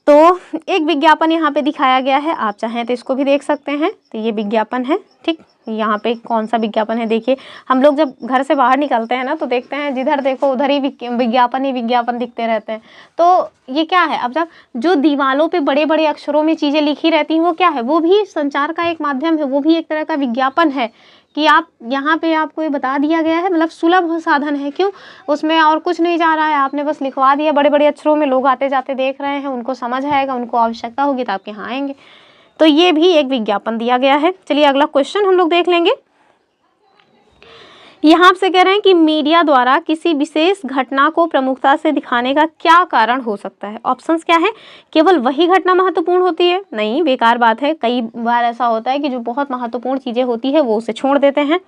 S1: तो एक विज्ञापन यहाँ पे दिखाया गया है, आप चाहें तो इसको भी देख सकते हैं। तो ये विज्ञापन है। ठीक, यहाँ पे कौन सा विज्ञापन है देखिए, हम लोग जब घर से बाहर निकलते हैं ना तो देखते हैं जिधर देखो उधर ही विज्ञापन दिखते रहते हैं। तो ये क्या है, अब जब जो दीवालों पे बड़े बड़े अक्षरों में चीज़ें लिखी रहती हैं वो क्या है, वो भी संचार का एक माध्यम है, वो भी एक तरह का विज्ञापन है कि आप यहाँ पे आपको ये बता दिया गया है, मतलब सुलभ साधन है। क्यों? उसमें और कुछ नहीं जा रहा है, आपने बस लिखवा दिया बड़े बड़े अक्षरों में, लोग आते जाते देख रहे हैं, उनको समझ आएगा, उनको आवश्यकता होगी तो आपके यहाँ आएंगे। तो ये भी एक विज्ञापन दिया गया है। चलिए अगला क्वेश्चन हम लोग देख लेंगे। यहाँ से कह रहे हैं कि मीडिया द्वारा किसी विशेष घटना को प्रमुखता से दिखाने का क्या कारण हो सकता है। ऑप्शंस क्या है? केवल वही घटना महत्वपूर्ण होती है? नहीं, बेकार बात है। कई बार ऐसा होता है कि जो बहुत महत्वपूर्ण चीज़ें होती है वो उसे छोड़ देते हैं।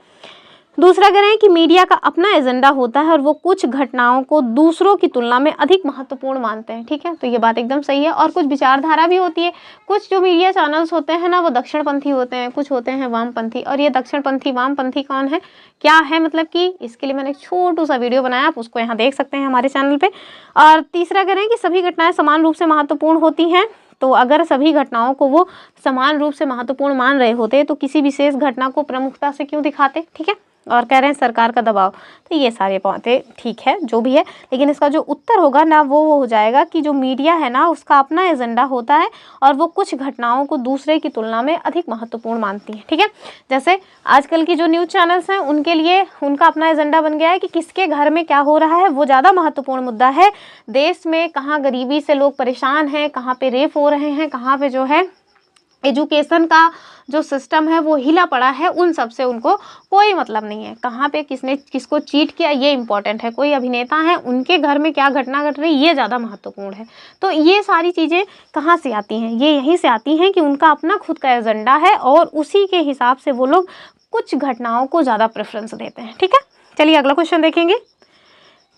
S1: दूसरा कह रहे हैं कि मीडिया का अपना एजेंडा होता है और वो कुछ घटनाओं को दूसरों की तुलना में अधिक महत्वपूर्ण मानते हैं। ठीक है, तो ये बात एकदम सही है। और कुछ विचारधारा भी होती है, कुछ जो मीडिया चैनल्स होते हैं ना वो दक्षिणपंथी होते हैं, कुछ होते हैं वामपंथी। और ये दक्षिणपंथी वामपंथी कौन है, क्या है, मतलब कि इसके लिए मैंने एक छोटू सा वीडियो बनाया, आप उसको यहाँ देख सकते हैं हमारे चैनल पे। और तीसरा कह रहे हैं कि सभी घटनाएं समान रूप से महत्वपूर्ण होती हैं। तो अगर सभी घटनाओं को वो समान रूप से महत्वपूर्ण मान रहे होते तो किसी विशेष घटना को प्रमुखता से क्यों दिखाते। ठीक है, और कह रहे हैं सरकार का दबाव। तो ये सारे बातें ठीक है जो भी है, लेकिन इसका जो उत्तर होगा ना वो हो जाएगा कि जो मीडिया है ना उसका अपना एजेंडा होता है और वो कुछ घटनाओं को दूसरे की तुलना में अधिक महत्वपूर्ण मानती है। ठीक है, जैसे आजकल की जो न्यूज़ चैनल्स हैं उनके लिए उनका अपना एजेंडा बन गया है कि किसके घर में क्या हो रहा है वो ज़्यादा महत्वपूर्ण मुद्दा है। देश में कहाँ गरीबी से लोग परेशान हैं, कहाँ पे रेप हो रहे हैं, कहाँ पे जो है एजुकेशन का जो सिस्टम है वो हिला पड़ा है, उन सब से उनको कोई मतलब नहीं है। कहाँ पे किसने किसको चीट किया ये इंपॉर्टेंट है, कोई अभिनेता हैं उनके घर में क्या घटना घट रही ये ज़्यादा महत्वपूर्ण है। तो ये सारी चीज़ें कहाँ से आती हैं, ये यहीं से आती हैं कि उनका अपना खुद का एजेंडा है और उसी के हिसाब से वो लोग कुछ घटनाओं को ज़्यादा प्रेफरेंस देते हैं। ठीक है, चलिए अगला क्वेश्चन देखेंगे।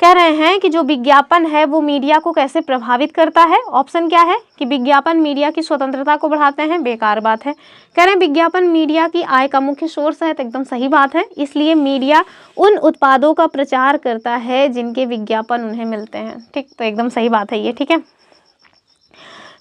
S1: कह रहे हैं कि जो विज्ञापन है वो मीडिया को कैसे प्रभावित करता है। ऑप्शन क्या है कि विज्ञापन मीडिया की स्वतंत्रता को बढ़ाते हैं। बेकार बात है। कह रहे हैं विज्ञापन मीडिया की आय का मुख्य सोर्स है। तो एकदम सही बात है, इसलिए मीडिया उन उत्पादों का प्रचार करता है जिनके विज्ञापन उन्हें मिलते हैं। ठीक, तो एकदम सही बात है ये। ठीक है,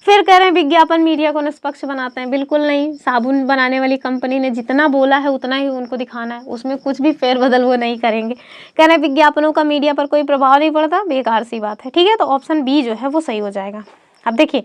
S1: फिर कह रहे हैं विज्ञापन मीडिया को निष्पक्ष बनाते हैं, बिल्कुल नहीं। साबुन बनाने वाली कंपनी ने जितना बोला है उतना ही उनको दिखाना है, उसमें कुछ भी फेरबदल वो नहीं करेंगे। कह रहे हैं विज्ञापनों का मीडिया पर कोई प्रभाव नहीं पड़ता, बेकार सी बात है। ठीक है, तो ऑप्शन बी जो है वो सही हो जाएगा। अब देखिए,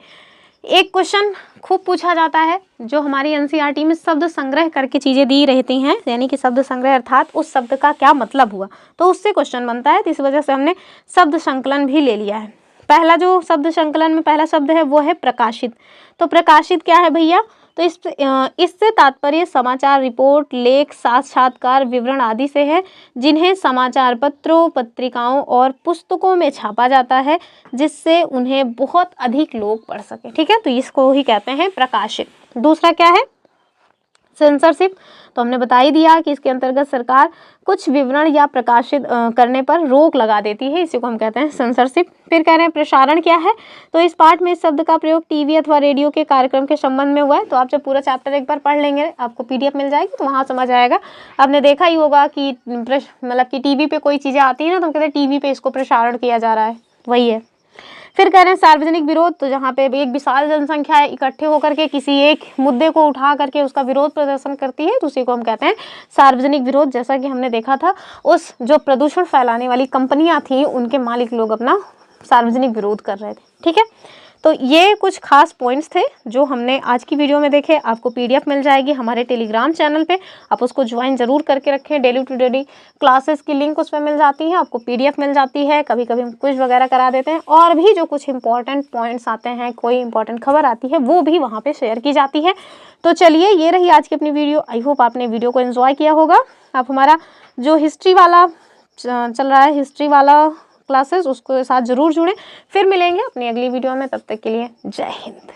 S1: एक क्वेश्चन खूब पूछा जाता है जो हमारी एनसीईआरटी में शब्द संग्रह करके चीज़ें दी रहती हैं, यानी कि शब्द संग्रह अर्थात उस शब्द का क्या मतलब हुआ, तो उससे क्वेश्चन बनता है। तो इस वजह से हमने शब्द संकलन भी ले लिया है। पहला जो शब्द संकलन में पहला शब्द है वो है प्रकाशित। तो प्रकाशित क्या है भैया, तो इससे तात्पर्य समाचार, रिपोर्ट, लेख, साक्षात्कार, विवरण आदि से है, जिन्हें समाचार पत्रों, पत्रिकाओं और पुस्तकों में छापा जाता है, जिससे उन्हें बहुत अधिक लोग पढ़ सके। ठीक है, तो इसको ही कहते हैं प्रकाशित। दूसरा क्या है, सेंसरशिप। तो हमने बता ही दिया कि इसके अंतर्गत सरकार कुछ विवरण या प्रकाशित करने पर रोक लगा देती है, इसी को हम कहते हैं सेंसरशिप। फिर कह रहे हैं प्रसारण क्या है, तो इस पाठ में इस शब्द का प्रयोग टीवी अथवा रेडियो के कार्यक्रम के संबंध में हुआ है। तो आप जब पूरा चैप्टर एक बार पढ़ लेंगे, आपको पीडीएफ मिल जाएगी, तो वहाँ समझ आएगा। आपने देखा ही होगा कि मतलब कि टीवी पे कोई चीज़ें आती है ना, तो हम कहते हैं टीवी पे इसको प्रसारण किया जा रहा है, वही है। फिर कह रहे हैं सार्वजनिक विरोध, तो जहाँ पे एक विशाल जनसंख्या इकट्ठे होकर के किसी एक मुद्दे को उठा करके उसका विरोध प्रदर्शन करती है, तो उसी को हम कहते हैं सार्वजनिक विरोध। जैसा कि हमने देखा था, उस जो प्रदूषण फैलाने वाली कंपनियां थी, उनके मालिक लोग अपना सार्वजनिक विरोध कर रहे थे। ठीक है, तो ये कुछ खास पॉइंट्स थे जो हमने आज की वीडियो में देखे। आपको पीडीएफ मिल जाएगी हमारे टेलीग्राम चैनल पे, आप उसको ज्वाइन जरूर करके रखें। डेली टू डेली क्लासेस की लिंक उस पर मिल जाती है, आपको पीडीएफ मिल जाती है। कभी कभी हम क्विज वगैरह करा देते हैं, और भी जो कुछ इंपॉर्टेंट पॉइंट्स आते हैं, कोई इंपॉर्टेंट खबर आती है, वो भी वहाँ पर शेयर की जाती है। तो चलिए, ये रही आज की अपनी वीडियो। आई होप आपने वीडियो को एंजॉय किया होगा। आप हमारा जो हिस्ट्री वाला चल रहा है, हिस्ट्री वाला क्लासेस, उसके साथ जरूर जुड़ें। फिर मिलेंगे अपनी अगली वीडियो में, तब तक के लिए जय हिंद।